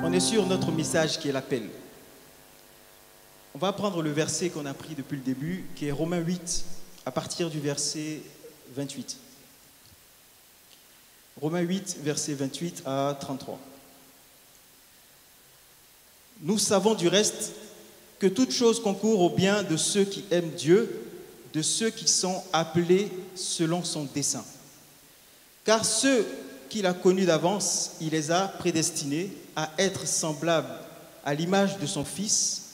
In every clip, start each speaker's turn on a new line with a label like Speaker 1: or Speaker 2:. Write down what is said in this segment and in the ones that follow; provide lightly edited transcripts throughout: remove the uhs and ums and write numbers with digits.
Speaker 1: On est sur notre message qui est l'appel. On va prendre le verset qu'on a pris depuis le début, qui est Romains 8, à partir du verset 28. Romains 8, verset 28 à 33. Nous savons du reste que toute chose concourt au bien de ceux qui aiment Dieu, de ceux qui sont appelés selon son dessein. Car ceux qu'il a connus d'avance, il les a prédestinés à être semblables à l'image de son Fils,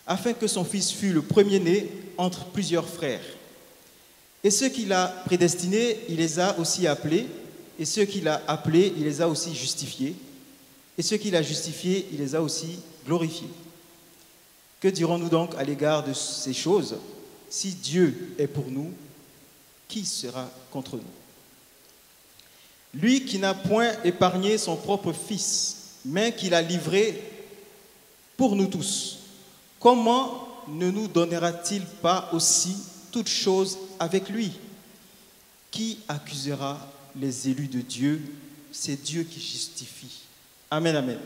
Speaker 1: afin que son Fils fût le premier-né entre plusieurs frères. Et ceux qu'il a prédestinés, il les a aussi appelés, et ceux qu'il a appelés, il les a aussi justifiés, et ceux qu'il a justifiés, il les a aussi glorifiés. Que dirons-nous donc à l'égard de ces choses? Si Dieu est pour nous, qui sera contre nous? Lui qui n'a point épargné son propre Fils, mais qui l'a livré pour nous tous, comment ne nous donnera-t-il pas aussi toutes choses avec lui? Qui accusera les élus de Dieu? C'est Dieu qui justifie. Amen, amen.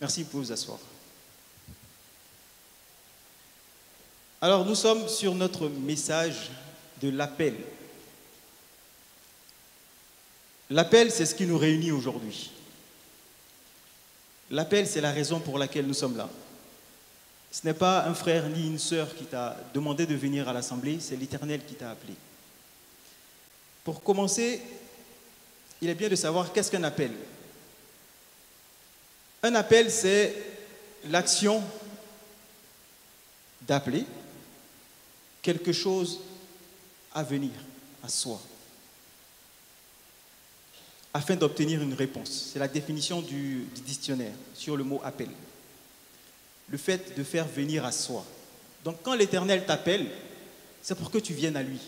Speaker 1: Merci, vous pouvez vous asseoir. Alors, nous sommes sur notre message de l'appel. L'appel, c'est ce qui nous réunit aujourd'hui. L'appel, c'est la raison pour laquelle nous sommes là. Ce n'est pas un frère ni une sœur qui t'a demandé de venir à l'Assemblée, c'est l'Éternel qui t'a appelé. Pour commencer, il est bien de savoir qu'est-ce qu'un appel. Un appel, c'est l'action d'appeler quelque chose à venir, à soi, afin d'obtenir une réponse. C'est la définition du dictionnaire sur le mot appel. Le fait de faire venir à soi. Donc quand l'Éternel t'appelle, c'est pour que tu viennes à lui.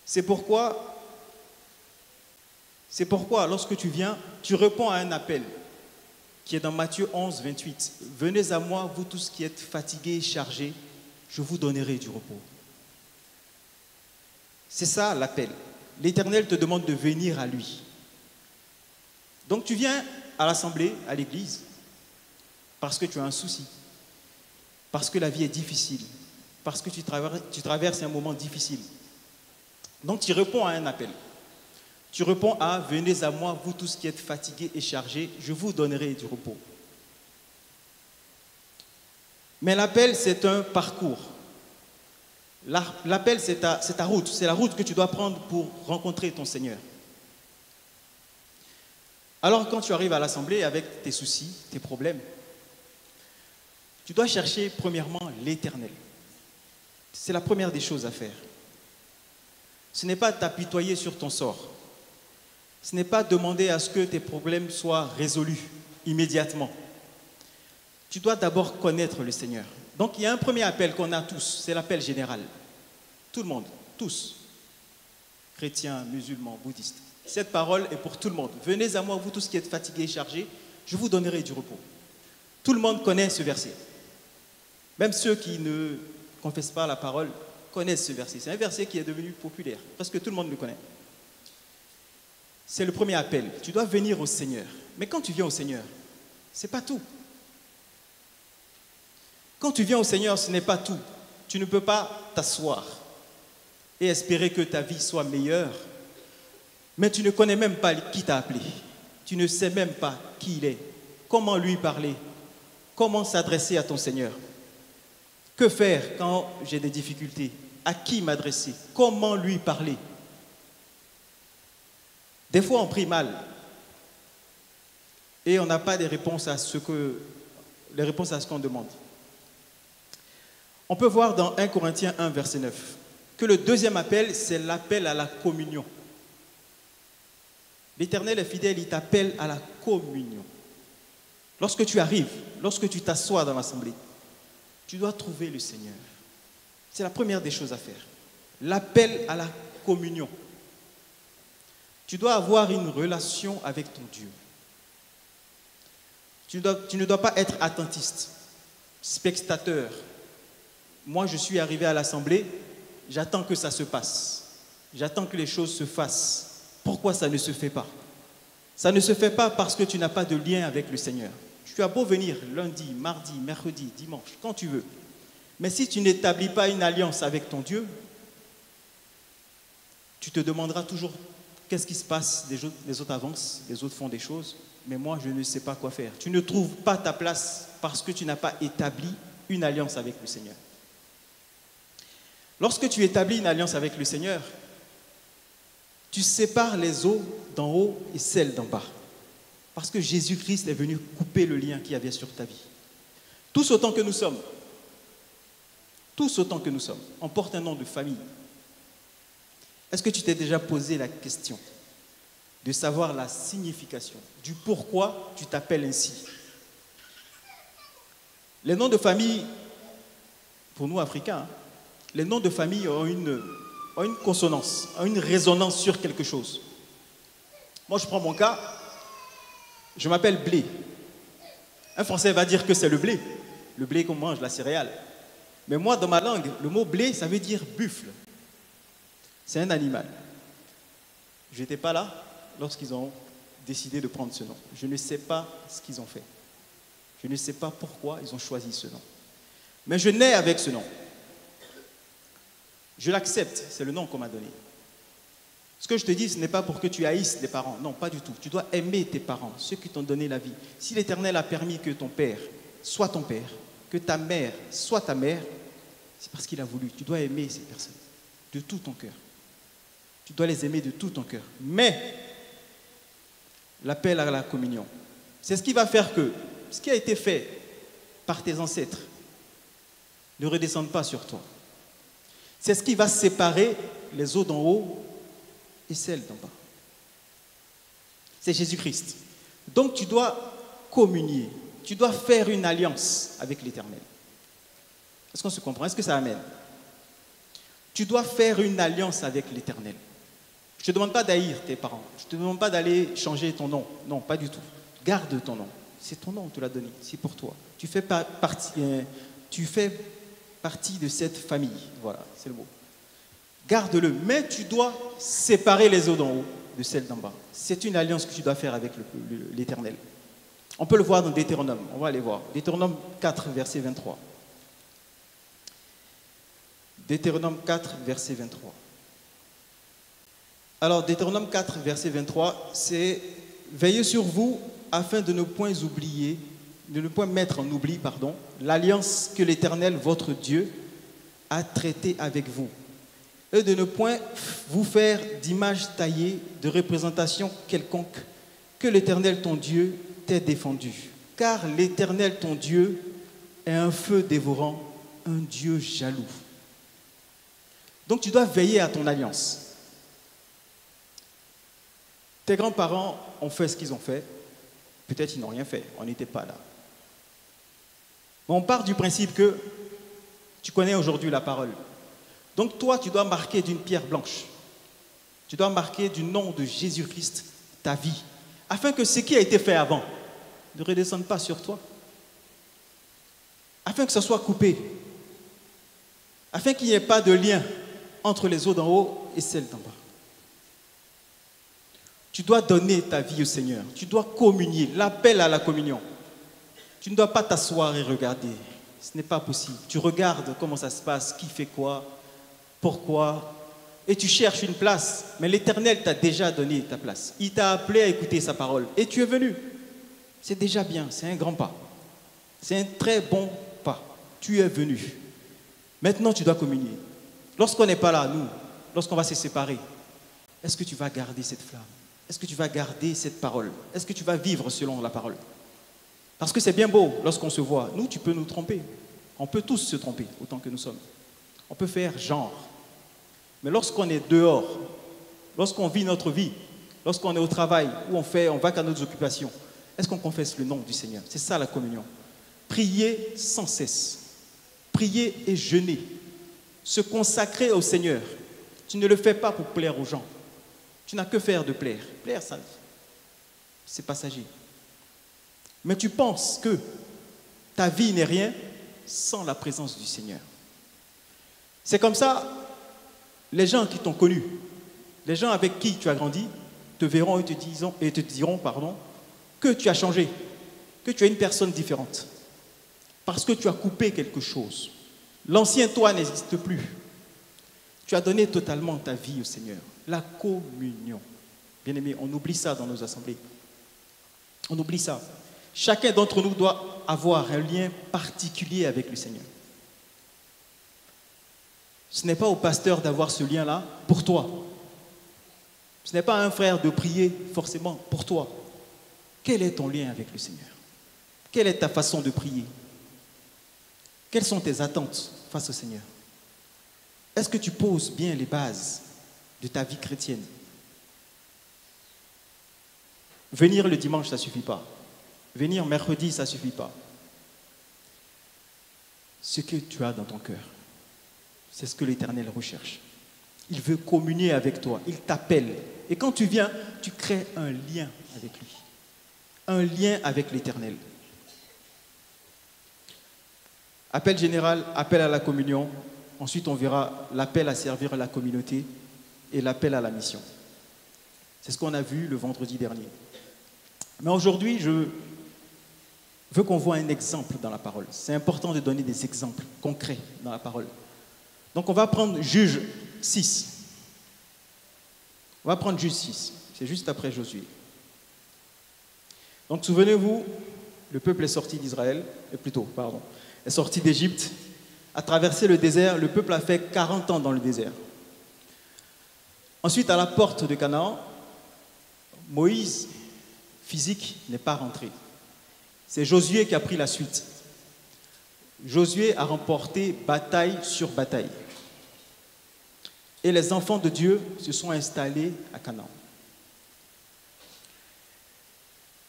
Speaker 1: C'est pourquoi lorsque tu viens, tu réponds à un appel qui est dans Matthieu 11, 28. « Venez à moi, vous tous qui êtes fatigués et chargés, je vous donnerai du repos. » C'est ça l'appel. L'Éternel te demande de venir à lui. Donc tu viens à l'assemblée, à l'église, parce que tu as un souci, parce que la vie est difficile, parce que tu traverses un moment difficile. Donc tu réponds à un appel. Tu réponds à « Venez à moi, vous tous qui êtes fatigués et chargés, je vous donnerai du repos. » Mais l'appel, c'est un parcours. L'appel, c'est ta route. C'est la route que tu dois prendre pour rencontrer ton Seigneur. Alors, quand tu arrives à l'assemblée avec tes soucis, tes problèmes, tu dois chercher premièrement l'Éternel. C'est la première des choses à faire. Ce n'est pas t'apitoyer sur ton sort. Ce n'est pas demander à ce que tes problèmes soient résolus immédiatement. Tu dois d'abord connaître le Seigneur. Donc il y a un premier appel qu'on a tous, c'est l'appel général. Tout le monde, tous, chrétiens, musulmans, bouddhistes. Cette parole est pour tout le monde. Venez à moi, vous tous qui êtes fatigués et chargés, je vous donnerai du repos. Tout le monde connaît ce verset. Même ceux qui ne confessent pas la parole connaissent ce verset. C'est un verset qui est devenu populaire. Presque tout le monde le connaît. C'est le premier appel. Tu dois venir au Seigneur. Mais quand tu viens au Seigneur, ce n'est pas tout. Quand tu viens au Seigneur, ce n'est pas tout. Tu ne peux pas t'asseoir et espérer que ta vie soit meilleure, mais tu ne connais même pas qui t'a appelé. Tu ne sais même pas qui il est, comment lui parler, comment s'adresser à ton Seigneur. Que faire quand j'ai des difficultés? À qui m'adresser? Comment lui parler? Des fois, on prie mal et on n'a pas les réponses à ce qu'on demande. On peut voir dans 1 Corinthiens 1, verset 9, que le deuxième appel, c'est l'appel à la communion. L'Éternel est fidèle, il t'appelle à la communion. Lorsque tu arrives, lorsque tu t'assois dans l'assemblée, tu dois trouver le Seigneur. C'est la première des choses à faire. L'appel à la communion. Tu dois avoir une relation avec ton Dieu. Tu ne dois pas être attentiste, spectateur. Moi, je suis arrivé à l'assemblée, j'attends que ça se passe. J'attends que les choses se fassent. Pourquoi ça ne se fait pas? Ça ne se fait pas parce que tu n'as pas de lien avec le Seigneur. Tu as beau venir lundi, mardi, mercredi, dimanche, quand tu veux. Mais si tu n'établis pas une alliance avec ton Dieu, tu te demanderas toujours qu'est-ce qui se passe, les autres avancent, les autres font des choses, mais moi je ne sais pas quoi faire. Tu ne trouves pas ta place parce que tu n'as pas établi une alliance avec le Seigneur. Lorsque tu établis une alliance avec le Seigneur, tu sépares les eaux d'en haut et celles d'en bas. Parce que Jésus-Christ est venu couper le lien qu'il y avait sur ta vie. Tous autant que nous sommes, on porte un nom de famille. Est-ce que tu t'es déjà posé la question de savoir la signification du pourquoi tu t'appelles ainsi? Les noms de famille, pour nous Africains, les noms de famille ont une consonance, ont une résonance sur quelque chose. Moi, je prends mon cas, je m'appelle Blé. Un Français va dire que c'est le blé qu'on mange, la céréale. Mais moi, dans ma langue, le mot blé, ça veut dire buffle. C'est un animal. Je n'étais pas là lorsqu'ils ont décidé de prendre ce nom. Je ne sais pas ce qu'ils ont fait. Je ne sais pas pourquoi ils ont choisi ce nom. Mais je nais avec ce nom. Je l'accepte, c'est le nom qu'on m'a donné. Ce que je te dis, ce n'est pas pour que tu haïsses les parents. Non, pas du tout. Tu dois aimer tes parents, ceux qui t'ont donné la vie. Si l'Éternel a permis que ton père soit ton père, que ta mère soit ta mère, c'est parce qu'il a voulu. Tu dois aimer ces personnes de tout ton cœur. Tu dois les aimer de tout ton cœur. Mais l'appel à la communion, c'est ce qui va faire que ce qui a été fait par tes ancêtres ne redescende pas sur toi. C'est ce qui va séparer les eaux d'en haut et celles d'en bas. C'est Jésus-Christ. Donc tu dois communier. Tu dois faire une alliance avec l'Éternel. Est-ce qu'on se comprend? Est-ce que ça amène? Tu dois faire une alliance avec l'Éternel. Je ne te demande pas d'haïr tes parents. Je ne te demande pas d'aller changer ton nom. Non, pas du tout. Garde ton nom. C'est ton nom, on te l'a donné. C'est pour toi. Tu fais partie de cette famille. Voilà, c'est le mot. Garde-le. Mais tu dois séparer les eaux d'en haut de celles d'en bas. C'est une alliance que tu dois faire avec l'Éternel. On peut le voir dans Deutéronome. On va aller voir. Deutéronome 4, verset 23. Deutéronome 4, verset 23. Alors, Deutéronome 4, verset 23, c'est « Veillez sur vous afin de ne point oublier, de ne point mettre en oubli, l'alliance que l'Éternel, votre Dieu, a traitée avec vous, et de ne point vous faire d'image taillée, de représentation quelconque, que l'Éternel, ton Dieu, t'ait défendu. Car l'Éternel, ton Dieu, est un feu dévorant, un Dieu jaloux. » Donc tu dois veiller à ton alliance. Tes grands-parents ont fait ce qu'ils ont fait. Peut-être ils n'ont rien fait, on n'était pas là. Mais on part du principe que tu connais aujourd'hui la parole. Donc toi, tu dois marquer d'une pierre blanche. Tu dois marquer du nom de Jésus-Christ ta vie. Afin que ce qui a été fait avant ne redescende pas sur toi. Afin que ça soit coupé. Afin qu'il n'y ait pas de lien entre les eaux d'en haut et celles d'en bas. Tu dois donner ta vie au Seigneur. Tu dois communier, l'appel à la communion. Tu ne dois pas t'asseoir et regarder. Ce n'est pas possible. Tu regardes comment ça se passe, qui fait quoi, pourquoi, et tu cherches une place. Mais l'Éternel t'a déjà donné ta place. Il t'a appelé à écouter sa parole. Et tu es venu. C'est déjà bien, c'est un grand pas. C'est un très bon pas. Tu es venu. Maintenant, tu dois communier. Lorsqu'on n'est pas là, nous, lorsqu'on va se séparer, est-ce que tu vas garder cette flamme? Est-ce que tu vas garder cette parole? Est-ce que tu vas vivre selon la parole? Parce que c'est bien beau lorsqu'on se voit. Nous, tu peux nous tromper. On peut tous se tromper autant que nous sommes. On peut faire genre. Mais lorsqu'on est dehors, lorsqu'on vit notre vie, lorsqu'on est au travail, où on va qu'à nos occupations, est-ce qu'on confesse le nom du Seigneur? C'est ça la communion. Prier sans cesse. Prier et jeûner. Se consacrer au Seigneur. Tu ne le fais pas pour plaire aux gens. Tu n'as que faire de plaire. Plaire, ça, c'est passager. Mais tu penses que ta vie n'est rien sans la présence du Seigneur. C'est comme ça, les gens qui t'ont connu, les gens avec qui tu as grandi, te verront et te diront que tu as changé, que tu es une personne différente. Parce que tu as coupé quelque chose. L'ancien toi n'existe plus. Tu as donné totalement ta vie au Seigneur. La communion. Bien-aimés, on oublie ça dans nos assemblées. On oublie ça. Chacun d'entre nous doit avoir un lien particulier avec le Seigneur. Ce n'est pas au pasteur d'avoir ce lien-là pour toi. Ce n'est pas à un frère de prier forcément pour toi. Quel est ton lien avec le Seigneur? Quelle est ta façon de prier? Quelles sont tes attentes face au Seigneur? Est-ce que tu poses bien les bases de ta vie chrétienne? Venir le dimanche, ça ne suffit pas. Venir mercredi, ça ne suffit pas. Ce que tu as dans ton cœur, c'est ce que l'Éternel recherche. Il veut communier avec toi, il t'appelle. Et quand tu viens, tu crées un lien avec lui. Un lien avec l'Éternel. Appel général, appel à la communion. Ensuite, on verra l'appel à servir la communauté et l'appel à la mission. C'est ce qu'on a vu le vendredi dernier. Mais aujourd'hui, je veux qu'on voit un exemple dans la parole. C'est important de donner des exemples concrets dans la parole. Donc, on va prendre Juge 6. On va prendre Juge 6. C'est juste après Josué. Donc, souvenez-vous, le peuple est sorti d'Israël, est sorti d'Égypte, a traversé le désert. Le peuple a fait 40 ans dans le désert. Ensuite, à la porte de Canaan, Moïse, physique, n'est pas rentré. C'est Josué qui a pris la suite. Josué a remporté bataille sur bataille. Et les enfants de Dieu se sont installés à Canaan.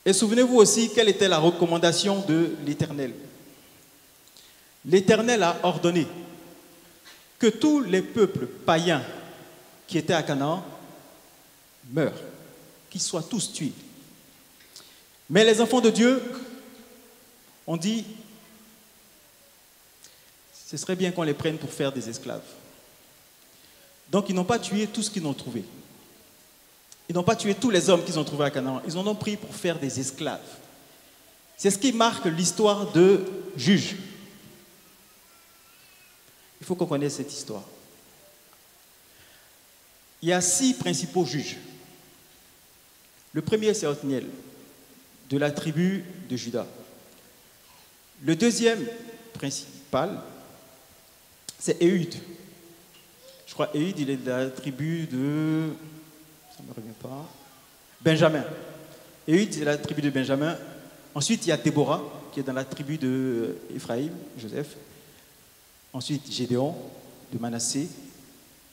Speaker 1: Et souvenez-vous aussi quelle était la recommandation de l'Éternel. L'Éternel a ordonné que tous les peuples païens qui étaient à Canaan meurent, qu'ils soient tous tués. Mais les enfants de Dieu ont dit, ce serait bien qu'on les prenne pour faire des esclaves. Donc ils n'ont pas tué tout ce qu'ils ont trouvé. Ils n'ont pas tué tous les hommes qu'ils ont trouvés à Canaan. Ils en ont pris pour faire des esclaves. C'est ce qui marque l'histoire de Juge. Il faut qu'on connaisse cette histoire. Il y a 6 principaux juges. Le premier, c'est Othniel, de la tribu de Juda. Le deuxième principal, c'est Éhud. Je crois Éhud, il est de la tribu de... ça ne me revient pas. Benjamin. Éhud, c'est la tribu de Benjamin. Ensuite, il y a Déborah, qui est dans la tribu de Éphraïm, Joseph. Ensuite, Gédéon, de Manassé.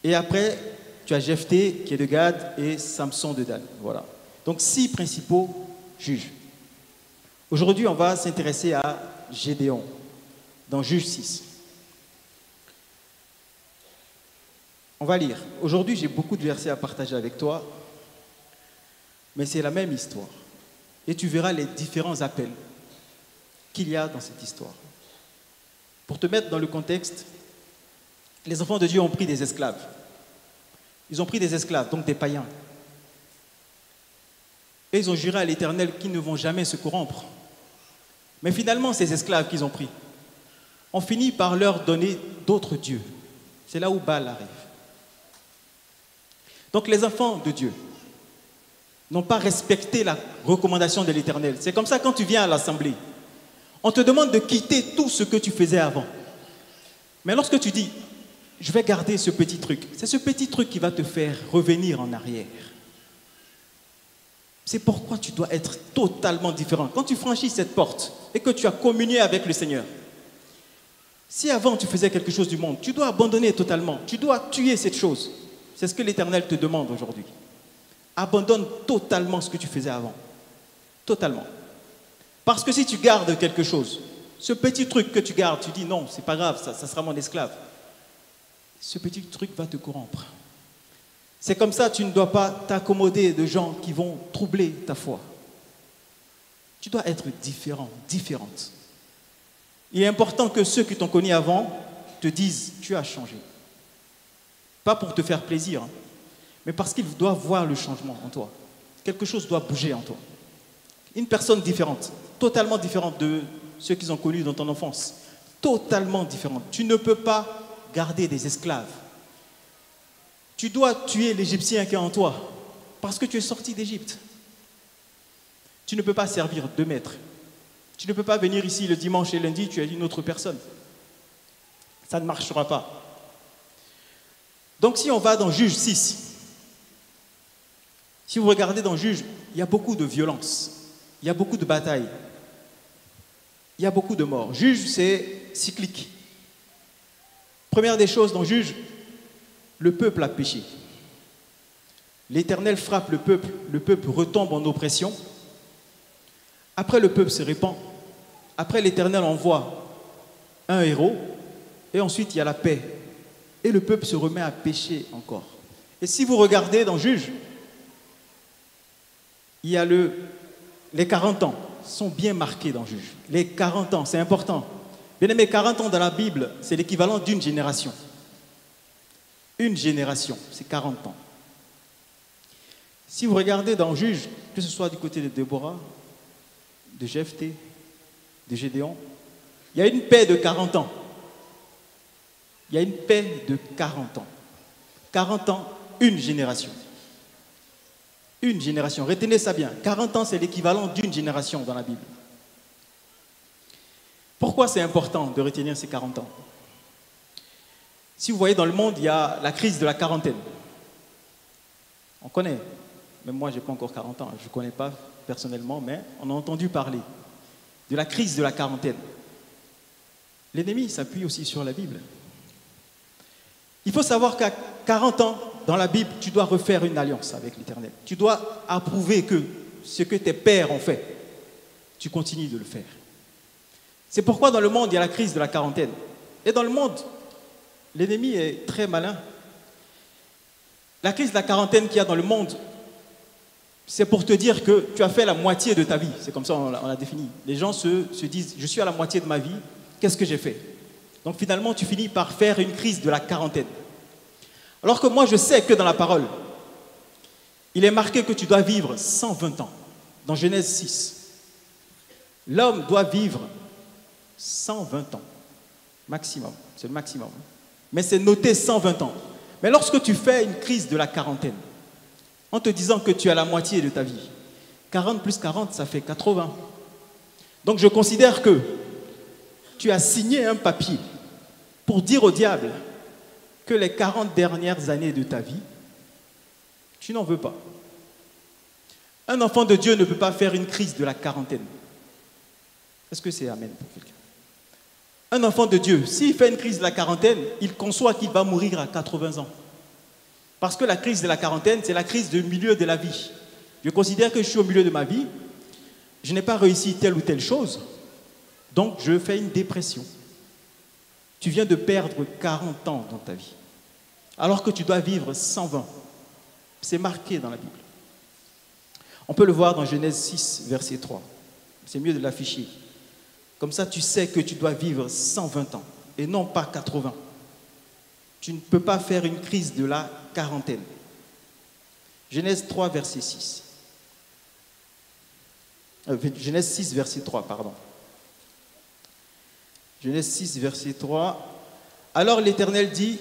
Speaker 1: Et après, tu as Jephthé, qui est de Gad, et Samson de Dan. Voilà. Donc, 6 principaux juges. Aujourd'hui, on va s'intéresser à Gédéon, dans Juge 6. On va lire. Aujourd'hui, j'ai beaucoup de versets à partager avec toi, mais c'est la même histoire. Et tu verras les différents appels qu'il y a dans cette histoire. Pour te mettre dans le contexte, les enfants de Dieu ont pris des esclaves. Ils ont pris des esclaves, donc des païens. Et ils ont juré à l'Éternel qu'ils ne vont jamais se corrompre. Mais finalement, ces esclaves qu'ils ont pris ont fini par leur donner d'autres dieux. C'est là où Baal arrive. Donc les enfants de Dieu n'ont pas respecté la recommandation de l'Éternel. C'est comme ça quand tu viens à l'assemblée. On te demande de quitter tout ce que tu faisais avant. Mais lorsque tu dis, je vais garder ce petit truc, c'est ce petit truc qui va te faire revenir en arrière. C'est pourquoi tu dois être totalement différent. Quand tu franchis cette porte et que tu as communié avec le Seigneur, si avant tu faisais quelque chose du monde, tu dois abandonner totalement. Tu dois tuer cette chose. C'est ce que l'Éternel te demande aujourd'hui. Abandonne totalement ce que tu faisais avant. Totalement. Parce que si tu gardes quelque chose, ce petit truc que tu gardes, tu dis non, c'est pas grave, ça sera mon esclave. Ce petit truc va te corrompre. C'est comme ça, tu ne dois pas t'accommoder de gens qui vont troubler ta foi. Tu dois être différent, différente. Il est important que ceux qui t'ont connu avant te disent tu as changé. Pas pour te faire plaisir, mais parce qu'ils doivent voir le changement en toi. quelque chose doit bouger en toi. Une personne différente, totalement différente de ceux qu'ils ont connus dans ton enfance. Totalement différente. Tu ne peux pas garder des esclaves. Tu dois tuer l'Égyptien qui est en toi parce que tu es sorti d'Égypte. Tu ne peux pas servir deux maîtres. Tu ne peux pas venir ici le dimanche et lundi, tu es une autre personne. Ça ne marchera pas. Donc si on va dans Juge 6, si vous regardez dans Juge, il y a beaucoup de violence, il y a beaucoup de batailles, il y a beaucoup de morts. Juge, c'est cyclique. Première des choses dans Juge, le peuple a péché. L'Éternel frappe le peuple retombe en oppression. Après, le peuple se répand. Après, l'Éternel envoie un héros. Et ensuite, il y a la paix. Et le peuple se remet à pécher encore. Et si vous regardez dans Juge, il y a les 40 ans sont bien marqués dans Juge. Les 40 ans, c'est important. Bien aimé, 40 ans dans la Bible, c'est l'équivalent d'une génération. Une génération, c'est 40 ans. Si vous regardez dans Juge, que ce soit du côté de Déborah, de Jephthé, de Gédéon, il y a une paix de 40 ans. Il y a une paix de 40 ans. 40 ans, une génération. Une génération. Retenez ça bien. 40 ans, c'est l'équivalent d'une génération dans la Bible. Pourquoi c'est important de retenir ces 40 ans? Si vous voyez dans le monde, il y a la crise de la quarantaine. On connaît. Même moi, je n'ai pas encore 40 ans. Je ne connais pas personnellement, mais on a entendu parler de la crise de la quarantaine. L'ennemi s'appuie aussi sur la Bible. Il faut savoir qu'à 40 ans, dans la Bible, tu dois refaire une alliance avec l'Éternel. Tu dois approuver que ce que tes pères ont fait, tu continues de le faire. C'est pourquoi dans le monde, il y a la crise de la quarantaine. Et dans le monde, l'ennemi est très malin. La crise de la quarantaine qu'il y a dans le monde, c'est pour te dire que tu as fait la moitié de ta vie. C'est comme ça on l'a défini. Les gens se disent, je suis à la moitié de ma vie, qu'est-ce que j'ai fait? Donc finalement, tu finis par faire une crise de la quarantaine. Alors que moi, je sais que dans la parole, il est marqué que tu dois vivre 120 ans. Dans Genèse 6, l'homme doit vivre 120 ans. Maximum, c'est le maximum. Mais c'est noté 120 ans. Mais lorsque tu fais une crise de la quarantaine, en te disant que tu as la moitié de ta vie, 40 plus 40, ça fait 80. Donc je considère que tu as signé un papier pour dire au diable que les 40 dernières années de ta vie, tu n'en veux pas. Un enfant de Dieu ne peut pas faire une crise de la quarantaine. Est-ce que c'est amen pour quelqu'un? Un enfant de Dieu, s'il fait une crise de la quarantaine, il conçoit qu'il va mourir à 80 ans. Parce que la crise de la quarantaine, c'est la crise du milieu de la vie. Je considère que je suis au milieu de ma vie, je n'ai pas réussi telle ou telle chose, donc je fais une dépression. Tu viens de perdre 40 ans dans ta vie, alors que tu dois vivre 120. C'est marqué dans la Bible. On peut le voir dans Genèse 6, verset 3. C'est mieux de l'afficher. Comme ça, tu sais que tu dois vivre 120 ans et non pas 80. Tu ne peux pas faire une crise de la quarantaine. Genèse 3, verset 6. Genèse 6, verset 3, pardon. Genèse 6, verset 3. Alors l'Éternel dit,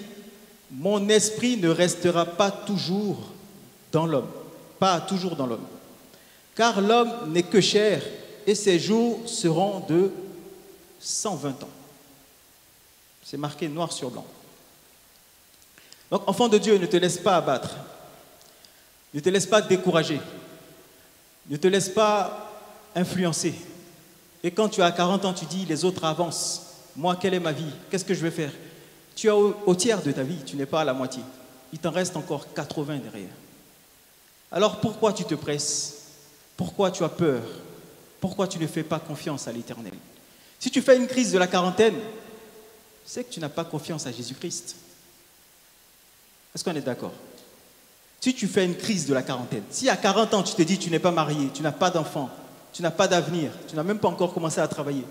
Speaker 1: mon esprit ne restera pas toujours dans l'homme. Pas toujours dans l'homme. Car l'homme n'est que chair et ses jours seront de 120 ans. C'est marqué noir sur blanc. Donc, enfant de Dieu, ne te laisse pas abattre. Ne te laisse pas décourager. Ne te laisse pas influencer. Et quand tu as 40 ans, tu dis, les autres avancent. Moi, quelle est ma vie? Qu'est-ce que je vais faire? Tu es au tiers de ta vie, tu n'es pas à la moitié. Il t'en reste encore 80 derrière. Alors, pourquoi tu te presses? Pourquoi tu as peur? Pourquoi tu ne fais pas confiance à l'Éternel? Si tu fais une crise de la quarantaine, c'est que tu n'as pas confiance à Jésus-Christ. Est-ce qu'on est d'accord? Si tu fais une crise de la quarantaine, si à 40 ans tu te dis tu n'es pas marié, tu n'as pas d'enfant, tu n'as pas d'avenir, tu n'as même pas encore commencé à travailler,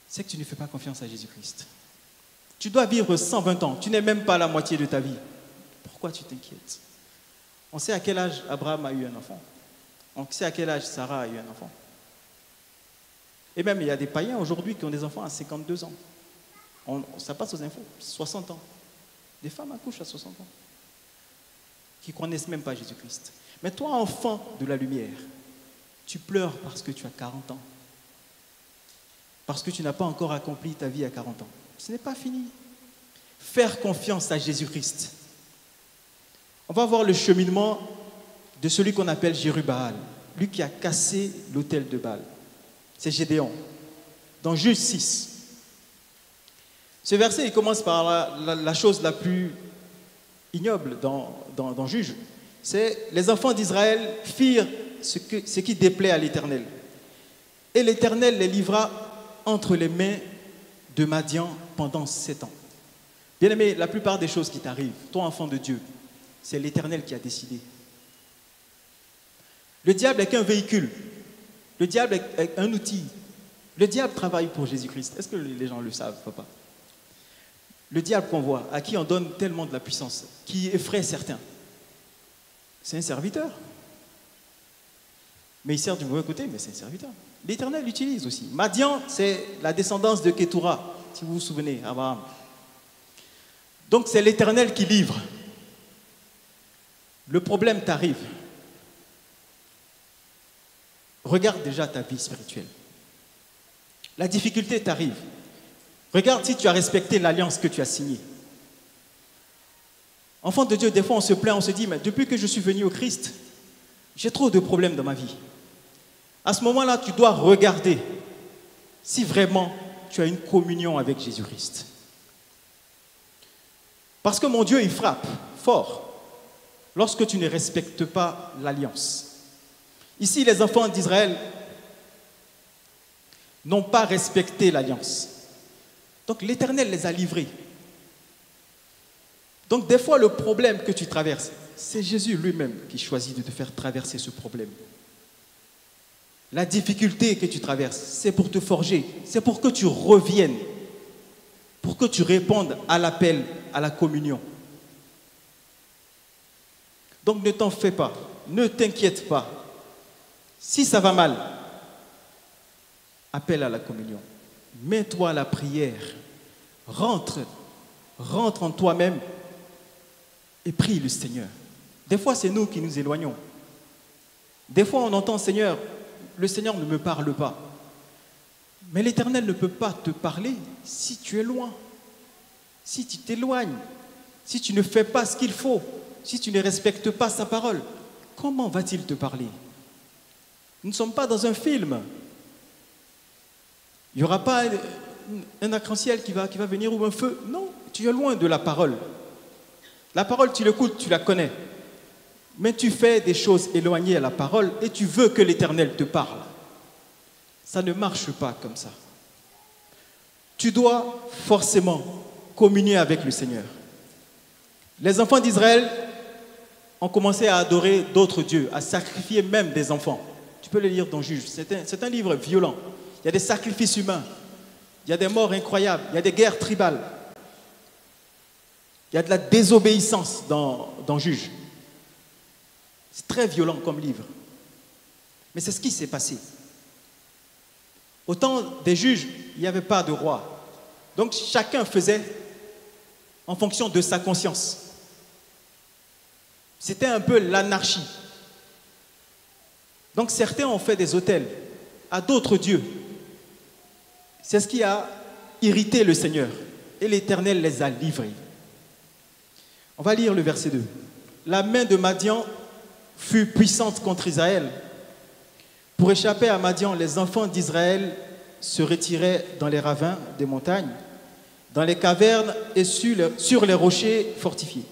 Speaker 1: c'est que tu ne fais pas confiance à Jésus-Christ. Tu dois vivre 120 ans, tu n'es même pas à la moitié de ta vie. Pourquoi tu t'inquiètes? On sait à quel âge Abraham a eu un enfant. On sait à quel âge Sarah a eu un enfant. Et même, il y a des païens aujourd'hui qui ont des enfants à 52 ans. Ça passe aux infos, 60 ans. Des femmes accouchent à 60 ans, qui ne connaissent même pas Jésus-Christ. Mais toi, enfant de la lumière, tu pleures parce que tu as 40 ans. Parce que tu n'as pas encore accompli ta vie à 40 ans. Ce n'est pas fini. Faire confiance à Jésus-Christ. On va voir le cheminement de celui qu'on appelle Jérubbaal, lui qui a cassé l'autel de Baal. C'est Gédéon, dans Juge 6. Ce verset, il commence par la chose la plus ignoble dans Juge. C'est les enfants d'Israël firent ce qui déplaît à l'Éternel. Et l'Éternel les livra entre les mains de Madian pendant 7 ans. Bien-aimé, la plupart des choses qui t'arrivent, toi enfant de Dieu, c'est l'Éternel qui a décidé. Le diable n'est qu'un véhicule. Le diable est un outil. Le diable travaille pour Jésus-Christ. Est-ce que les gens le savent, papa? Le diable qu'on voit, à qui on donne tellement de la puissance, qui effraie certains, c'est un serviteur. Mais il sert du mauvais côté, mais c'est un serviteur. L'Éternel l'utilise aussi. Madian, c'est la descendance de Kétoura, si vous vous souvenez, Abraham. Donc c'est l'Éternel qui livre. Le problème t'arrive. Regarde déjà ta vie spirituelle. La difficulté t'arrive. Regarde si tu as respecté l'alliance que tu as signée. Enfant de Dieu, des fois on se plaint, on se dit, mais depuis que je suis venu au Christ, j'ai trop de problèmes dans ma vie. À ce moment-là, tu dois regarder si vraiment tu as une communion avec Jésus-Christ. Parce que mon Dieu, il frappe fort lorsque tu ne respectes pas l'alliance. Ici, les enfants d'Israël n'ont pas respecté l'alliance. Donc l'Éternel les a livrés. Donc des fois, le problème que tu traverses, c'est Jésus lui-même qui choisit de te faire traverser ce problème. La difficulté que tu traverses, c'est pour te forger, c'est pour que tu reviennes, pour que tu répondes à l'appel, à la communion. Donc ne t'en fais pas, ne t'inquiète pas. Si ça va mal, appelle à la communion. Mets-toi à la prière. Rentre en toi-même et prie le Seigneur. Des fois, c'est nous qui nous éloignons. Des fois, on entend, Seigneur, le Seigneur ne me parle pas. Mais l'Éternel ne peut pas te parler si tu es loin, si tu t'éloignes, si tu ne fais pas ce qu'il faut, si tu ne respectes pas sa parole. Comment va-t-il te parler? Nous ne sommes pas dans un film. Il n'y aura pas un arc-en-ciel qui va venir ou un feu. Non, tu es loin de la parole. La parole, tu l'écoutes, tu la connais. Mais tu fais des choses éloignées à la parole et tu veux que l'Éternel te parle. Ça ne marche pas comme ça. Tu dois forcément communier avec le Seigneur. Les enfants d'Israël ont commencé à adorer d'autres dieux, à sacrifier même des enfants. Tu peux le lire dans Juge. C'est un livre violent. Il y a des sacrifices humains. Il y a des morts incroyables. Il y a des guerres tribales. Il y a de la désobéissance dans Juge. C'est très violent comme livre. Mais c'est ce qui s'est passé. Au temps des juges, il n'y avait pas de roi. Donc chacun faisait en fonction de sa conscience. C'était un peu l'anarchie. Donc certains ont fait des autels à d'autres dieux. C'est ce qui a irrité le Seigneur. Et l'Éternel les a livrés. On va lire le verset 2. La main de Madian fut puissante contre Israël. Pour échapper à Madian, les enfants d'Israël se retiraient dans les ravins des montagnes, dans les cavernes et sur les rochers fortifiés.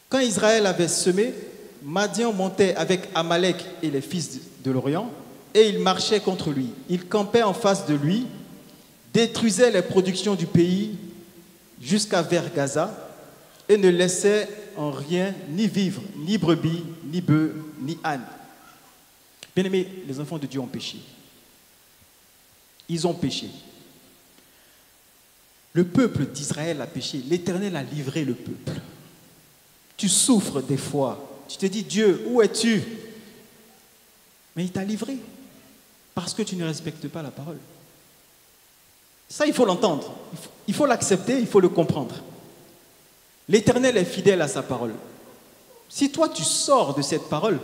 Speaker 1: Quand Israël avait semé, Madian montait avec Amalek et les fils de l'Orient, et il marchait contre lui. Il campait en face de lui, détruisait les productions du pays jusqu'à vers Gaza, et ne laissait en rien ni vivre, ni brebis, ni bœufs, ni ânes. Bien-aimés, les enfants de Dieu ont péché. Ils ont péché. Le peuple d'Israël a péché. L'Éternel a livré le peuple. Tu souffres des fois Tu te dis, Dieu, où es-tu? Mais il t'a livré parce que tu ne respectes pas la parole. Ça, il faut l'entendre, il faut l'accepter, il faut le comprendre. L'Éternel est fidèle à sa parole. Si toi, tu sors de cette parole,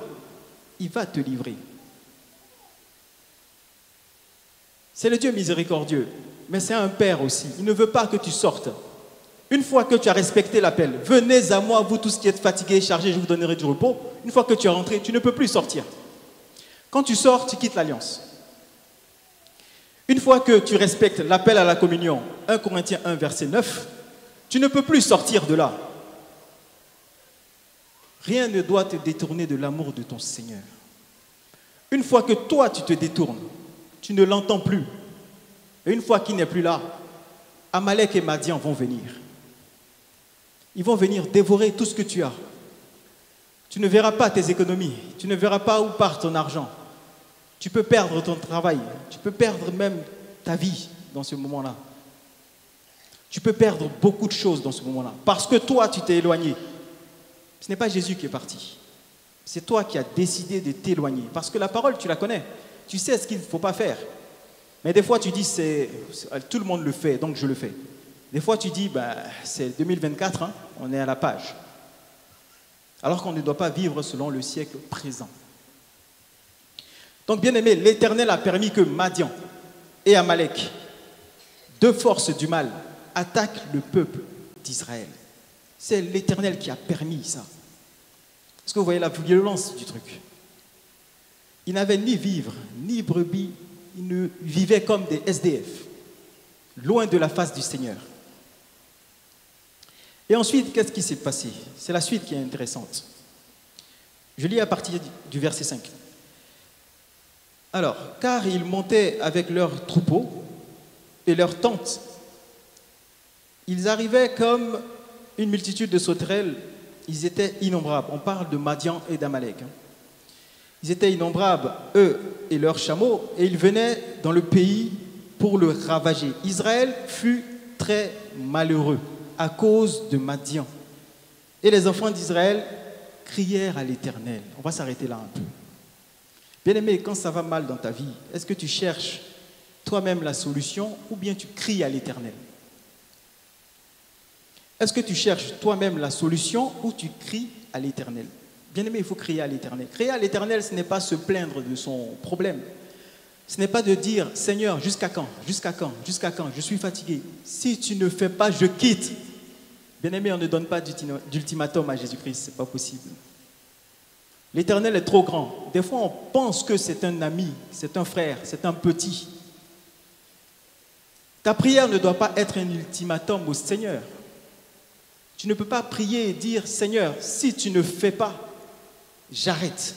Speaker 1: il va te livrer. C'est le Dieu miséricordieux, mais c'est un Père aussi. Il ne veut pas que tu sortes. Une fois que tu as respecté l'appel, venez à moi, vous tous qui êtes fatigués et chargés, je vous donnerai du repos. Une fois que tu es rentré, tu ne peux plus sortir. Quand tu sors, tu quittes l'alliance. Une fois que tu respectes l'appel à la communion, 1 Corinthiens 1, verset 9, tu ne peux plus sortir de là. Rien ne doit te détourner de l'amour de ton Seigneur. Une fois que toi, tu te détournes, tu ne l'entends plus. Et une fois qu'il n'est plus là, Amalek et Madian vont venir. Ils vont venir dévorer tout ce que tu as. Tu ne verras pas tes économies. Tu ne verras pas où part ton argent. Tu peux perdre ton travail. Tu peux perdre même ta vie dans ce moment-là. Tu peux perdre beaucoup de choses dans ce moment-là. Parce que toi, tu t'es éloigné. Ce n'est pas Jésus qui est parti. C'est toi qui as décidé de t'éloigner. Parce que la parole, tu la connais. Tu sais ce qu'il ne faut pas faire. Mais des fois, tu dis, tout le monde le fait, donc je le fais. Des fois, tu dis, c'est 2024, hein, on est à la page. Alors qu'on ne doit pas vivre selon le siècle présent. Donc, bien aimé, l'Éternel a permis que Madian et Amalek, deux forces du mal, attaquent le peuple d'Israël. C'est l'Éternel qui a permis ça. Est-ce que vous voyez la violence du truc? Ils n'avaient ni vivre, ni brebis. Ils ne vivaient comme des SDF, loin de la face du Seigneur. Et ensuite, qu'est-ce qui s'est passé? C'est la suite qui est intéressante. Je lis à partir du verset 5. Alors, car ils montaient avec leurs troupeaux et leurs tentes, ils arrivaient comme une multitude de sauterelles, ils étaient innombrables. On parle de Madian et d'Amalek. Ils étaient innombrables, eux et leurs chameaux, et ils venaient dans le pays pour le ravager. Israël fut très malheureux à cause de Madian. Et les enfants d'Israël crièrent à l'Éternel. On va s'arrêter là un peu. Bien-aimé, quand ça va mal dans ta vie, est-ce que tu cherches toi-même la solution ou bien tu cries à l'Éternel? Est-ce que tu cherches toi-même la solution ou tu cries à l'Éternel? Bien-aimé, il faut crier à l'Éternel. Crier à l'Éternel, ce n'est pas se plaindre de son problème. Ce n'est pas de dire, Seigneur, jusqu'à quand? Jusqu'à quand? Jusqu'à quand? Je suis fatigué. Si tu ne fais pas, je quitte. Bien-aimé, on ne donne pas d'ultimatum à Jésus-Christ, ce n'est pas possible. L'Éternel est trop grand. Des fois, on pense que c'est un ami, c'est un frère, c'est un petit. Ta prière ne doit pas être un ultimatum au Seigneur. Tu ne peux pas prier et dire, Seigneur, si tu ne fais pas, j'arrête.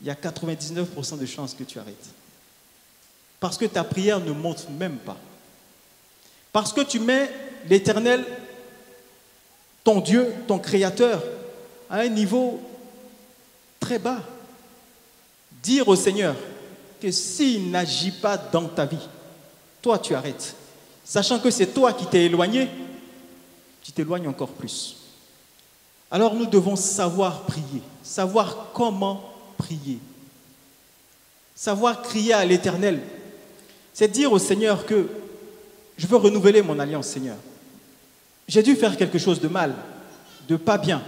Speaker 1: Il y a 99% de chances que tu arrêtes. Parce que ta prière ne monte même pas. Parce que tu mets l'Éternel, ton Dieu, ton Créateur, à un niveau très bas. Dire au Seigneur que s'il n'agit pas dans ta vie, toi tu arrêtes. Sachant que c'est toi qui t'es éloigné, tu t'éloignes encore plus. Alors nous devons savoir prier, savoir comment prier, savoir crier à l'Éternel. C'est dire au Seigneur que je veux renouveler mon alliance, Seigneur. J'ai dû faire quelque chose de mal, de pas bien,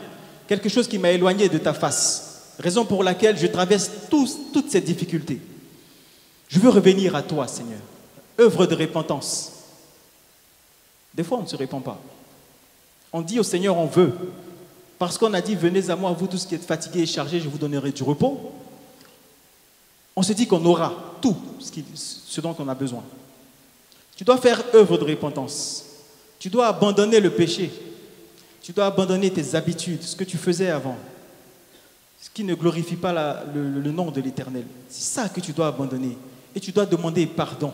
Speaker 1: quelque chose qui m'a éloigné de ta face, raison pour laquelle je traverse toutes ces difficultés. Je veux revenir à toi, Seigneur. Œuvre de repentance. Des fois, on ne se répand pas. On dit au Seigneur, on veut. Parce qu'on a dit, venez à moi, vous tous qui êtes fatigués et chargés, je vous donnerai du repos. On se dit qu'on aura tout ce dont on a besoin. Tu dois faire œuvre de repentance. Tu dois abandonner le péché. Tu dois abandonner tes habitudes, ce que tu faisais avant. Ce qui ne glorifie pas le nom de l'Éternel. C'est ça que tu dois abandonner. Et tu dois demander pardon.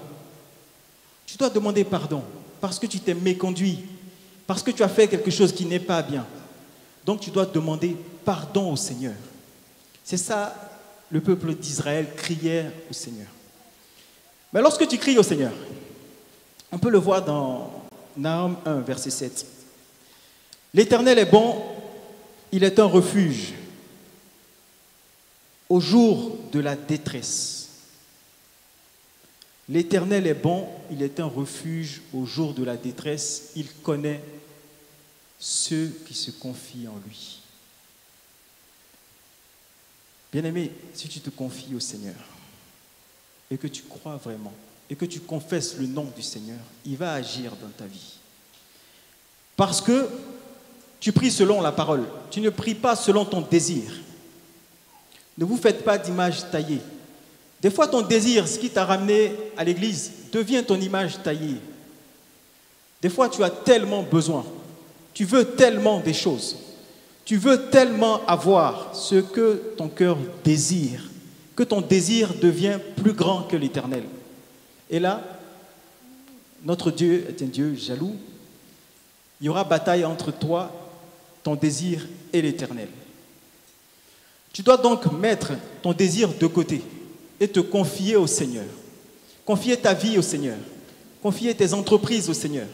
Speaker 1: Tu dois demander pardon parce que tu t'es méconduit, parce que tu as fait quelque chose qui n'est pas bien. Donc tu dois demander pardon au Seigneur. C'est ça, le peuple d'Israël criait au Seigneur. Mais lorsque tu cries au Seigneur, on peut le voir dans Nahum 1, verset 7. L'Éternel est bon Il est un refuge au jour de la détresse. L'Éternel est bon, il est un refuge au jour de la détresse. Il connaît ceux qui se confient en lui. Bien-aimé, si tu te confies au Seigneur et que tu crois vraiment et que tu confesses le nom du Seigneur, il va agir dans ta vie. Parce que tu pries selon la parole, tu ne pries pas selon ton désir. Ne vous faites pas d'image taillée. Des fois, ton désir, ce qui t'a ramené à l'église, devient ton image taillée. Des fois, tu as tellement besoin, tu veux tellement des choses, tu veux tellement avoir ce que ton cœur désire, que ton désir devient plus grand que l'Éternel. Et là, notre Dieu est un Dieu jaloux. Il y aura bataille entre toi, ton désir et l'Éternel. Tu dois donc mettre ton désir de côté et te confier au Seigneur. Confier ta vie au Seigneur. Confier tes entreprises au Seigneur.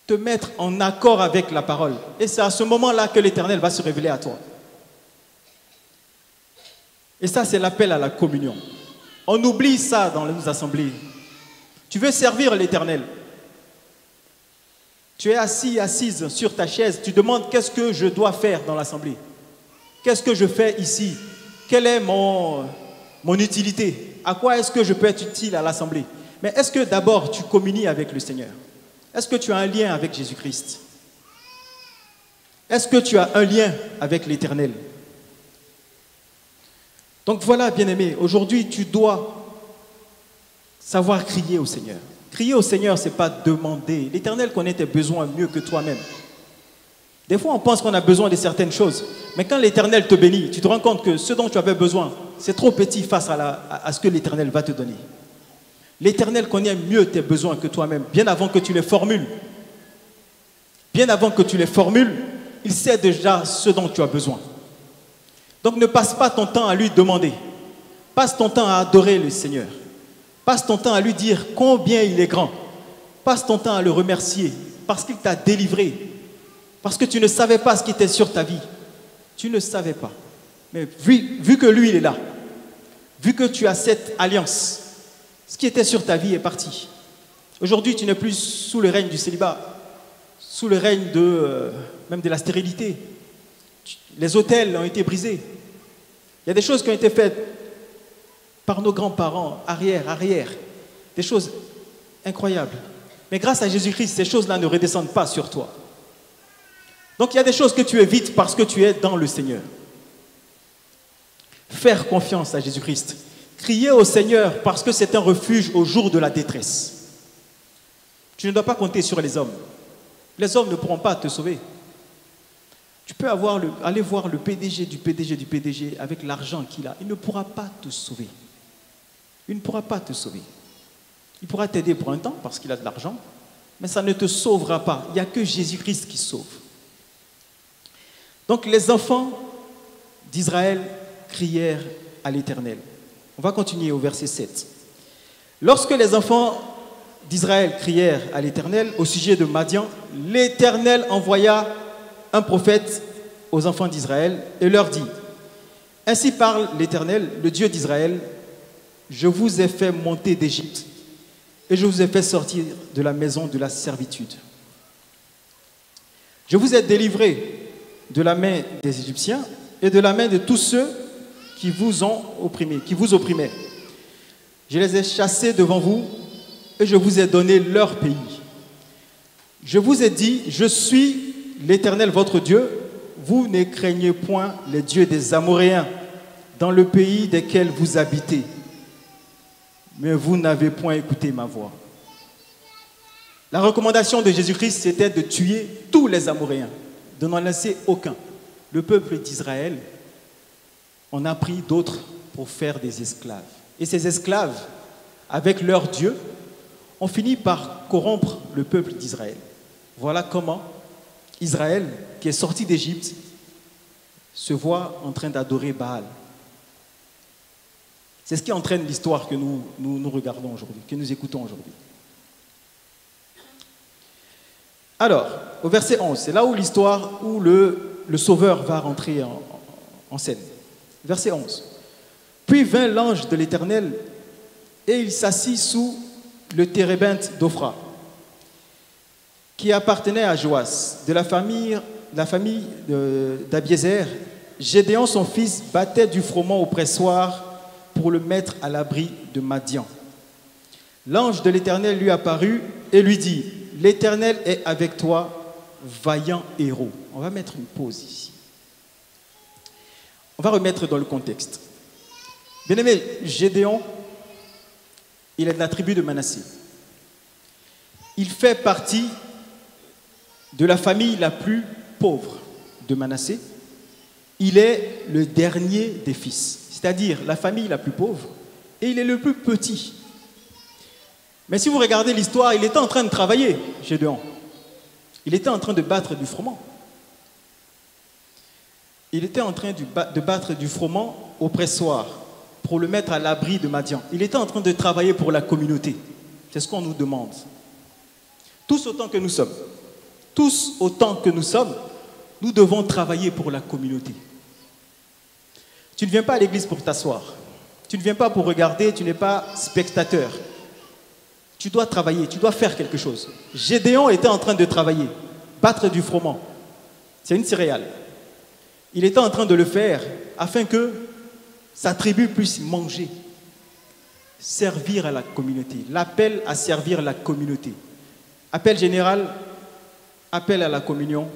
Speaker 1: Te mettre en accord avec la parole. Et c'est à ce moment-là que l'Éternel va se révéler à toi. Et ça, c'est l'appel à la communion. On oublie ça dans les assemblées. Tu veux servir l'Éternel. Tu es assis, assise sur ta chaise. Tu demandes qu'est-ce que je dois faire dans l'assemblée. Qu'est-ce que je fais ici? Quelle est mon utilité? À quoi est-ce que je peux être utile à l'assemblée? Mais est-ce que d'abord tu communies avec le Seigneur? Est-ce que tu as un lien avec Jésus-Christ? Est-ce que tu as un lien avec l'Éternel? Donc voilà, bien-aimé, aujourd'hui tu dois savoir crier au Seigneur. Crier au Seigneur, ce n'est pas demander. L'Éternel connaît tes besoins mieux que toi-même. Des fois, on pense qu'on a besoin de certaines choses. Mais quand l'Éternel te bénit, tu te rends compte que ce dont tu avais besoin, c'est trop petit face à ce que l'Éternel va te donner. L'Éternel connaît mieux tes besoins que toi-même, bien avant que tu les formules. Bien avant que tu les formules, il sait déjà ce dont tu as besoin. Donc ne passe pas ton temps à lui demander. Passe ton temps à adorer le Seigneur. Passe ton temps à lui dire combien il est grand. Passe ton temps à le remercier parce qu'il t'a délivré. Parce que tu ne savais pas ce qui était sur ta vie. Tu ne savais pas. Mais vu que lui, il est là, vu que tu as cette alliance, ce qui était sur ta vie est parti. Aujourd'hui, tu n'es plus sous le règne du célibat, sous le règne même de la stérilité. Les autels ont été brisés. Il y a des choses qui ont été faites par nos grands-parents, arrière, des choses incroyables. Mais grâce à Jésus-Christ, ces choses-là ne redescendent pas sur toi. Donc il y a des choses que tu évites parce que tu es dans le Seigneur. Faire confiance à Jésus-Christ. Crier au Seigneur parce que c'est un refuge au jour de la détresse. Tu ne dois pas compter sur les hommes. Les hommes ne pourront pas te sauver. Tu peux aller voir le PDG du PDG avec l'argent qu'il a. Il ne pourra pas te sauver. Il ne pourra pas te sauver. Il pourra t'aider pour un temps parce qu'il a de l'argent, mais ça ne te sauvera pas. Il n'y a que Jésus-Christ qui sauve. Donc les enfants d'Israël crièrent à l'Éternel. On va continuer au verset 7. Lorsque les enfants d'Israël crièrent à l'Éternel au sujet de Madian, l'Éternel envoya un prophète aux enfants d'Israël et leur dit: ainsi parle l'Éternel, le Dieu d'Israël, je vous ai fait monter d'Égypte et je vous ai fait sortir de la maison de la servitude. Je vous ai délivré de la main des Égyptiens et de la main de tous ceux qui vous ont opprimés, qui vous opprimaient. Je les ai chassés devant vous et je vous ai donné leur pays. Je vous ai dit, je suis l'Éternel votre Dieu, vous ne craignez point les dieux des Amoréens dans le pays desquels vous habitez. Mais vous n'avez point écouté ma voix. La recommandation de Jésus-Christ, c'était de tuer tous les Amoréens, de n'en laisser aucun. Le peuple d'Israël, on a pris d'autres pour faire des esclaves. Et ces esclaves, avec leur Dieu, ont fini par corrompre le peuple d'Israël. Voilà comment Israël, qui est sorti d'Égypte, se voit en train d'adorer Baal. C'est ce qui entraîne l'histoire que nous regardons aujourd'hui, que nous écoutons aujourd'hui. Alors, au verset 11, c'est là où l'histoire, où le le Sauveur va rentrer en scène. Verset 11. Puis vint l'ange de l'Éternel et il s'assit sous le térébinthe d'Ophra, qui appartenait à Joas, de la famille d'Abiézer. Gédéon, son fils, battait du froment au pressoir pour le mettre à l'abri de Madian. L'ange de l'Éternel lui apparut et lui dit, « L'Éternel est avec toi, vaillant héros. » On va mettre une pause ici. On va remettre dans le contexte. Bien-aimé, Gédéon, il est de la tribu de Manassé. Il fait partie de la famille la plus pauvre de Manassé. Il est le dernier des fils, c'est-à-dire la famille la plus pauvre, et il est le plus petit. Mais si vous regardez l'histoire, il était en train de travailler, Gédéon. Il était en train de battre du froment. Il était en train de battre du froment au pressoir pour le mettre à l'abri de Madian. Il était en train de travailler pour la communauté. C'est ce qu'on nous demande. Tous autant que nous sommes, nous devons travailler pour la communauté. Tu ne viens pas à l'église pour t'asseoir. Tu ne viens pas pour regarder, tu n'es pas spectateur. Tu dois travailler, tu dois faire quelque chose. Gédéon était en train de travailler, battre du froment. C'est une céréale. Il était en train de le faire afin que sa tribu puisse manger, servir à la communauté. L'appel à servir la communauté. Appel général, appel à la communion,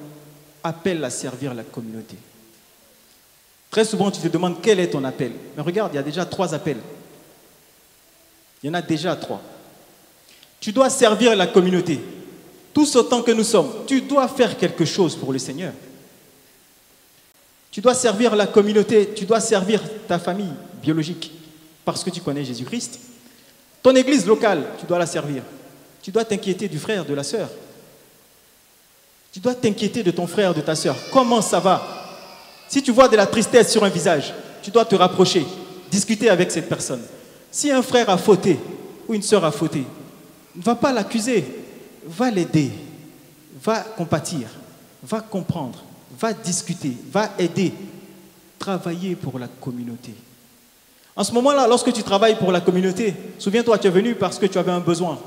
Speaker 1: appel à servir la communauté. Très souvent, tu te demandes quel est ton appel. Mais regarde, il y a déjà 3 appels. Il y en a déjà 3. Tu dois servir la communauté. Tous autant que nous sommes, tu dois faire quelque chose pour le Seigneur. Tu dois servir la communauté, tu dois servir ta famille biologique parce que tu connais Jésus-Christ. Ton église locale, tu dois la servir. Tu dois t'inquiéter du frère, de la sœur. Tu dois t'inquiéter de ton frère, de ta sœur. Comment ça va? Si tu vois de la tristesse sur un visage, tu dois te rapprocher, discuter avec cette personne. Si un frère a fauté ou une sœur a fauté, ne va pas l'accuser, va l'aider, va compatir, va comprendre, va discuter, va aider, travailler pour la communauté. En ce moment-là, lorsque tu travailles pour la communauté, souviens-toi, tu es venu parce que tu avais un besoin,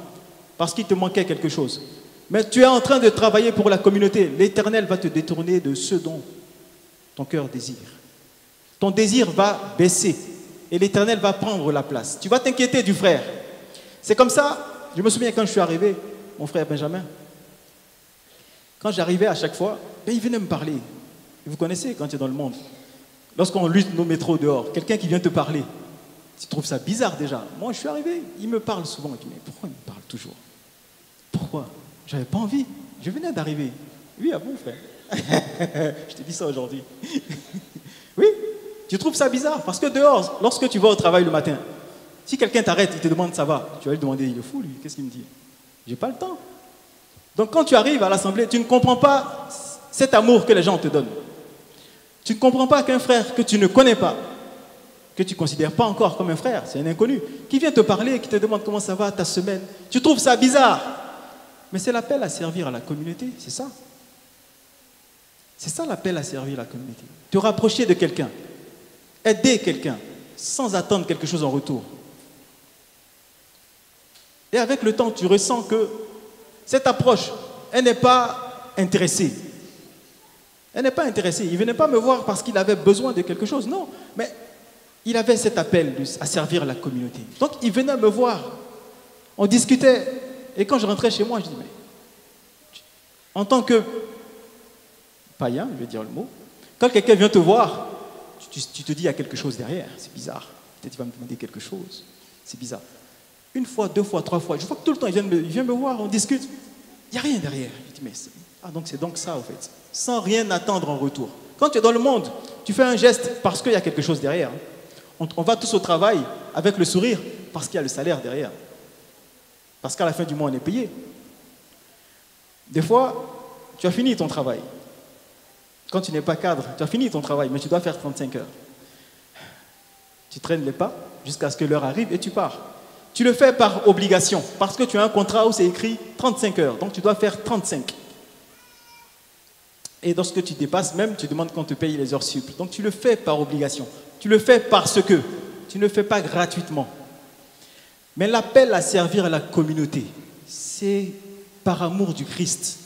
Speaker 1: parce qu'il te manquait quelque chose. Mais tu es en train de travailler pour la communauté. L'Éternel va te détourner de ce dont ton cœur désire. Ton désir va baisser et l'Éternel va prendre la place. Tu vas t'inquiéter du frère. C'est comme ça, je me souviens quand je suis arrivé, mon frère Benjamin, quand j'arrivais à chaque fois, il venait me parler. Vous connaissez quand tu es dans le monde, lorsqu'on lutte nos métros dehors, quelqu'un qui vient te parler, tu trouves ça bizarre déjà. Moi je suis arrivé, il me parle souvent. Je dis, mais pourquoi il me parle toujours? Pourquoi? J'avais pas envie, je venais d'arriver. Oui, à bon frère. Je te dis ça aujourd'hui. Oui, tu trouves ça bizarre parce que dehors, lorsque tu vas au travail le matin, si quelqu'un t'arrête, il te demande ça va, tu vas lui demander, il est fou lui, qu'est-ce qu'il me dit? J'ai pas le temps. Donc quand tu arrives à l'assemblée, tu ne comprends pas cet amour que les gens te donnent. Tu ne comprends pas qu'un frère que tu ne connais pas, que tu ne considères pas encore comme un frère, c'est un inconnu, qui vient te parler, qui te demande comment ça va ta semaine, tu trouves ça bizarre. Mais c'est l'appel à servir à la communauté, c'est ça. C'est ça l'appel à servir la communauté. Te rapprocher de quelqu'un, aider quelqu'un, sans attendre quelque chose en retour. Et avec le temps, tu ressens que cette approche, elle n'est pas intéressée. Elle n'est pas intéressée. Il ne venait pas me voir parce qu'il avait besoin de quelque chose, non. Mais il avait cet appel à servir la communauté. Donc il venait me voir. On discutait. Et quand je rentrais chez moi, je dis, mais en tant que païen, je vais dire le mot, quand quelqu'un vient te voir, tu te dis, il y a quelque chose derrière, c'est bizarre. Peut-être qu'il va me demander quelque chose, c'est bizarre. 1 fois, 2 fois, 3 fois, je vois que tout le temps, il vient me voir, on discute, il n'y a rien derrière. Je dis, mais donc c'est donc ça, en fait, sans rien attendre en retour. Quand tu es dans le monde, tu fais un geste parce qu'il y a quelque chose derrière. On va tous au travail avec le sourire parce qu'il y a le salaire derrière. Parce qu'à la fin du mois, on est payé. Des fois, tu as fini ton travail. Quand tu n'es pas cadre, tu as fini ton travail, mais tu dois faire 35 heures. Tu traînes les pas jusqu'à ce que l'heure arrive et tu pars. Tu le fais par obligation, parce que tu as un contrat où c'est écrit 35 heures, donc tu dois faire 35. Et lorsque tu dépasses, même tu demandes qu'on te paye les heures sup. Donc tu le fais par obligation. Tu le fais parce que. Tu ne le fais pas gratuitement. Mais l'appel à servir à la communauté, c'est par amour du Christ.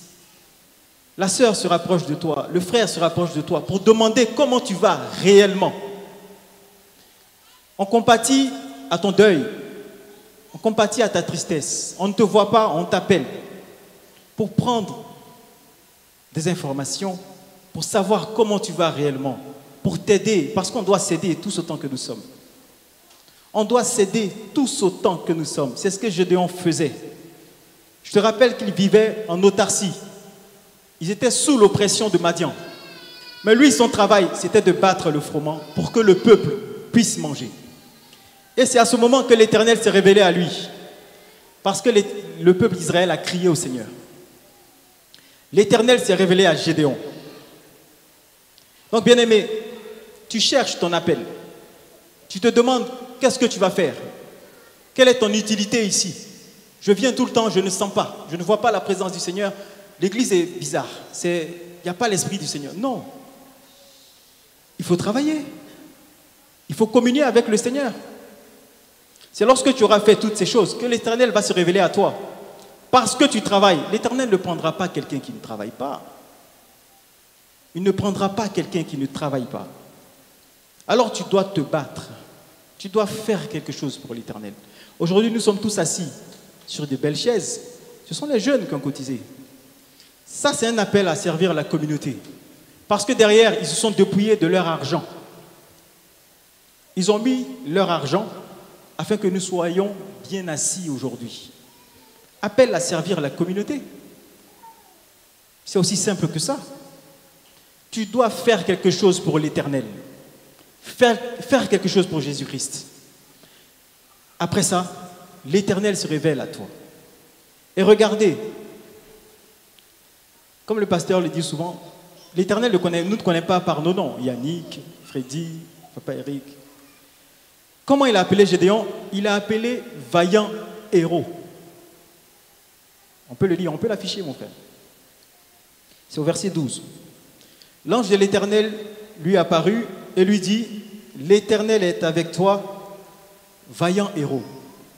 Speaker 1: La sœur se rapproche de toi, le frère se rapproche de toi pour demander comment tu vas réellement. On compatit à ton deuil, on compatit à ta tristesse. On ne te voit pas, on t'appelle pour prendre des informations, pour savoir comment tu vas réellement, pour t'aider, parce qu'on doit s'aider tous autant que nous sommes. On doit s'aider tous autant que nous sommes. C'est ce que Gédéon faisait. Je te rappelle qu'il vivait en autarcie. Ils étaient sous l'oppression de Madian. Mais lui, son travail, c'était de battre le froment pour que le peuple puisse manger. Et c'est à ce moment que l'Éternel s'est révélé à lui. Parce que le peuple d'Israël a crié au Seigneur. L'Éternel s'est révélé à Gédéon. Donc, bien-aimé, tu cherches ton appel. Tu te demandes, qu'est-ce que tu vas faire? Quelle est ton utilité ici? Je viens tout le temps, je ne sens pas. Je ne vois pas la présence du Seigneur. L'église est bizarre. Il n'y a pas l'esprit du Seigneur. Non. Il faut travailler. Il faut communier avec le Seigneur. C'est lorsque tu auras fait toutes ces choses que l'Éternel va se révéler à toi. Parce que tu travailles. L'Éternel ne prendra pas quelqu'un qui ne travaille pas. Il ne prendra pas quelqu'un qui ne travaille pas. Alors tu dois te battre. Tu dois faire quelque chose pour l'Éternel. Aujourd'hui, nous sommes tous assis sur des belles chaises. Ce sont les jeunes qui ont cotisé. Ça, c'est un appel à servir la communauté. Parce que derrière, ils se sont dépouillés de leur argent. Ils ont mis leur argent afin que nous soyons bien assis aujourd'hui. Appel à servir la communauté. C'est aussi simple que ça. Tu dois faire quelque chose pour l'Éternel. Faire quelque chose pour Jésus-Christ. Après ça, l'Éternel se révèle à toi. Et regardez, comme le pasteur le dit souvent, l'Éternel nous ne connaît pas par nos noms. Yannick, Freddy, Papa Eric. Comment il a appelé Gédéon? Il a appelé vaillant héros. On peut le lire, on peut l'afficher, mon frère. C'est au verset 12. L'ange de l'Éternel lui apparut et lui dit, l'Éternel est avec toi, vaillant héros.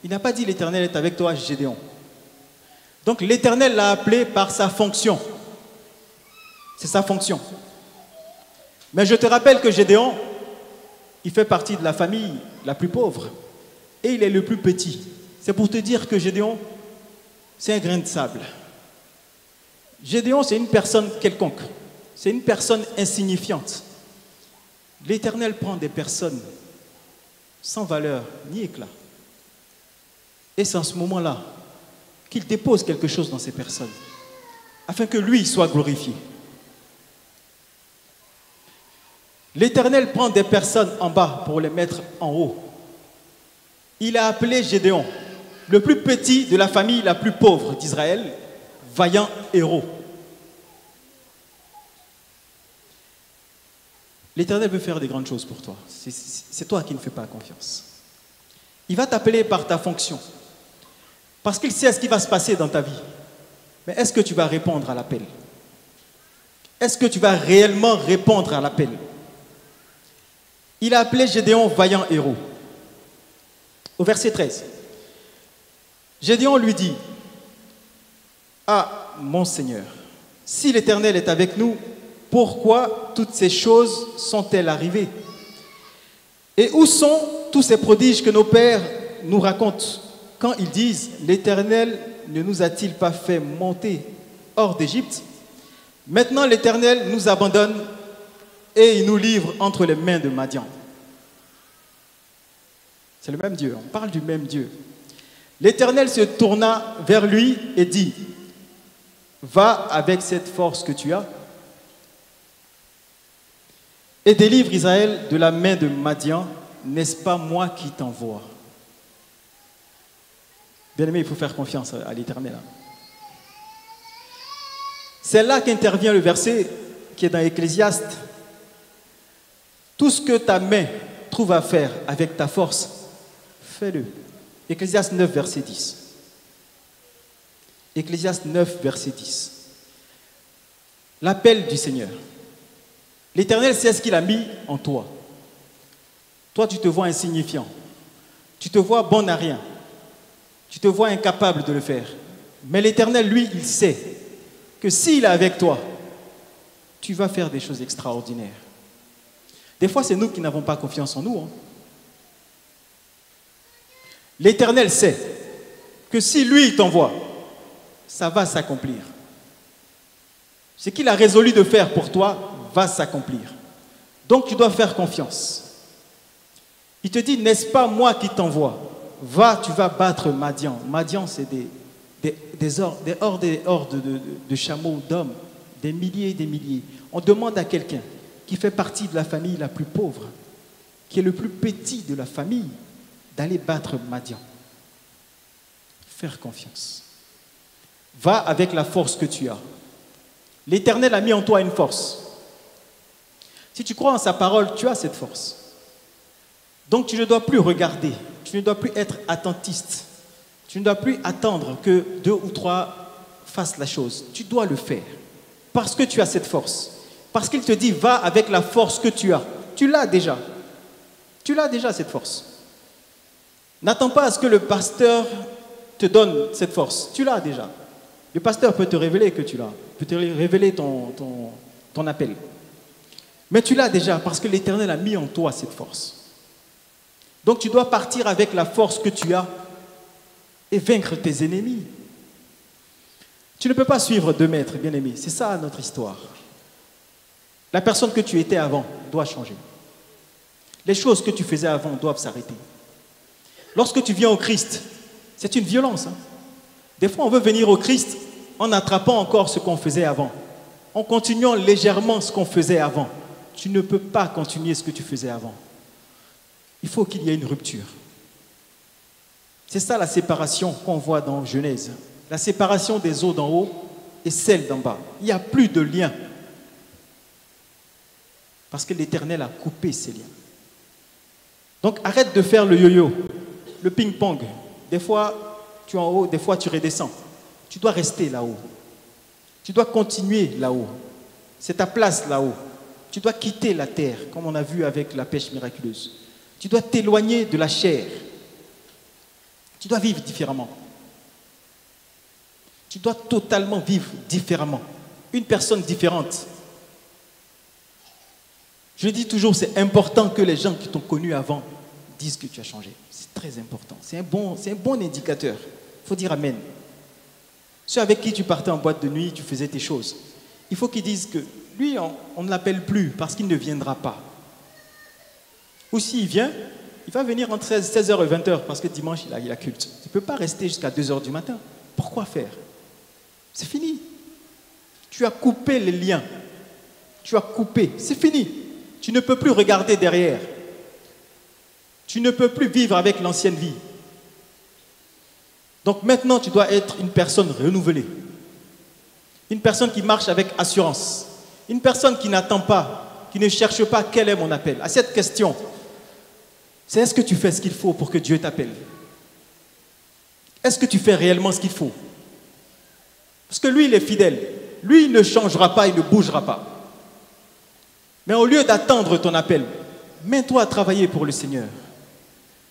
Speaker 1: Il n'a pas dit l'Éternel est avec toi, Gédéon. Donc l'Éternel l'a appelé par sa fonction. C'est sa fonction. Mais je te rappelle que Gédéon, il fait partie de la famille la plus pauvre. Et il est le plus petit. C'est pour te dire que Gédéon, c'est un grain de sable. Gédéon, c'est une personne quelconque. C'est une personne insignifiante. L'Éternel prend des personnes sans valeur ni éclat. Et c'est en ce moment-là qu'il dépose quelque chose dans ces personnes, afin que lui soit glorifié. L'Éternel prend des personnes en bas pour les mettre en haut. Il a appelé Gédéon, le plus petit de la famille la plus pauvre d'Israël, vaillant héros. L'Éternel veut faire des grandes choses pour toi. C'est toi qui ne fais pas confiance. Il va t'appeler par ta fonction. Parce qu'il sait ce qui va se passer dans ta vie. Mais est-ce que tu vas répondre à l'appel? Est-ce que tu vas réellement répondre à l'appel? Il a appelé Gédéon vaillant héros. Au verset 13. Gédéon lui dit, ah, mon Seigneur, si l'Éternel est avec nous, pourquoi toutes ces choses sont-elles arrivées? Et où sont tous ces prodiges que nos pères nous racontent quand ils disent, l'Éternel ne nous a-t-il pas fait monter hors d'Égypte? Maintenant l'Éternel nous abandonne et il nous livre entre les mains de Madian. C'est le même Dieu, on parle du même Dieu. L'Éternel se tourna vers lui et dit, va avec cette force que tu as et délivre Israël de la main de Madian, n'est-ce pas moi qui t'envoie? Bien-aimé, il faut faire confiance à l'Éternel. C'est là qu'intervient le verset qui est dans Ecclésiaste. Tout ce que ta main trouve à faire avec ta force, fais-le. Ecclésiaste 9, verset 10. Ecclésiaste 9, verset 10. l'appel du Seigneur. L'Éternel sait ce qu'il a mis en toi. Toi, tu te vois insignifiant. Tu te vois bon à rien. Tu te vois incapable de le faire. Mais l'Éternel, lui, il sait que s'il est avec toi, tu vas faire des choses extraordinaires. Des fois, c'est nous qui n'avons pas confiance en nous, hein. L'Éternel sait que si lui, il t'envoie, ça va s'accomplir. Ce qu'il a résolu de faire pour toi va s'accomplir. Donc, tu dois faire confiance. Il te dit, n'est-ce pas moi qui t'envoie? Va, tu vas battre Madian. Madian, c'est des hordes de chameaux, d'hommes, des milliers et des milliers. On demande à quelqu'un qui fait partie de la famille la plus pauvre, qui est le plus petit de la famille, d'aller battre Madian. Faire confiance. Va avec la force que tu as. L'Éternel a mis en toi une force. Si tu crois en sa parole, tu as cette force. Donc tu ne dois plus regarder, tu ne dois plus être attentiste, tu ne dois plus attendre que 2 ou 3 fassent la chose. Tu dois le faire parce que tu as cette force. Parce qu'il te dit, va avec la force que tu as. Tu l'as déjà. Tu l'as déjà, cette force. N'attends pas à ce que le pasteur te donne cette force. Tu l'as déjà. Le pasteur peut te révéler que tu l'as, peut te révéler ton appel. Mais tu l'as déjà parce que l'Éternel a mis en toi cette force. Donc tu dois partir avec la force que tu as et vaincre tes ennemis. Tu ne peux pas suivre 2 maîtres, bien-aimé. C'est ça notre histoire. La personne que tu étais avant doit changer. Les choses que tu faisais avant doivent s'arrêter. Lorsque tu viens au Christ, c'est une violence, hein. Des fois, on veut venir au Christ en attrapant encore ce qu'on faisait avant, en continuant légèrement ce qu'on faisait avant. Tu ne peux pas continuer ce que tu faisais avant. Il faut qu'il y ait une rupture. C'est ça la séparation qu'on voit dans Genèse. La séparation des eaux d'en haut et celle d'en bas. Il n'y a plus de lien. Parce que l'Éternel a coupé ces liens. Donc arrête de faire le yo-yo, le ping-pong. Des fois, tu es en haut, des fois, tu redescends. Tu dois rester là-haut. Tu dois continuer là-haut. C'est ta place là-haut. Tu dois quitter la terre, comme on a vu avec la pêche miraculeuse. Tu dois t'éloigner de la chair. Tu dois vivre différemment. Tu dois totalement vivre différemment. Une personne différente. Je dis toujours, c'est important que les gens qui t'ont connu avant disent que tu as changé. C'est très important. C'est un bon indicateur. Il faut dire amen. Ceux avec qui tu partais en boîte de nuit, tu faisais tes choses. Il faut qu'ils disent que lui, on ne l'appelle plus parce qu'il ne viendra pas. Ou s'il vient, il va venir entre 16h et 20h parce que dimanche, il a culte. Tu ne peux pas rester jusqu'à 2h du matin. Pourquoi faire? C'est fini. Tu as coupé les liens. Tu as coupé. C'est fini. Tu ne peux plus regarder derrière. Tu ne peux plus vivre avec l'ancienne vie. Donc maintenant, tu dois être une personne renouvelée. Une personne qui marche avec assurance. Une personne qui n'attend pas, qui ne cherche pas quel est mon appel. À cette question, c'est est-ce que tu fais ce qu'il faut pour que Dieu t'appelle? Est-ce que tu fais réellement ce qu'il faut? Parce que lui, il est fidèle. Lui, il ne changera pas, il ne bougera pas. Mais au lieu d'attendre ton appel, mets-toi à travailler pour le Seigneur.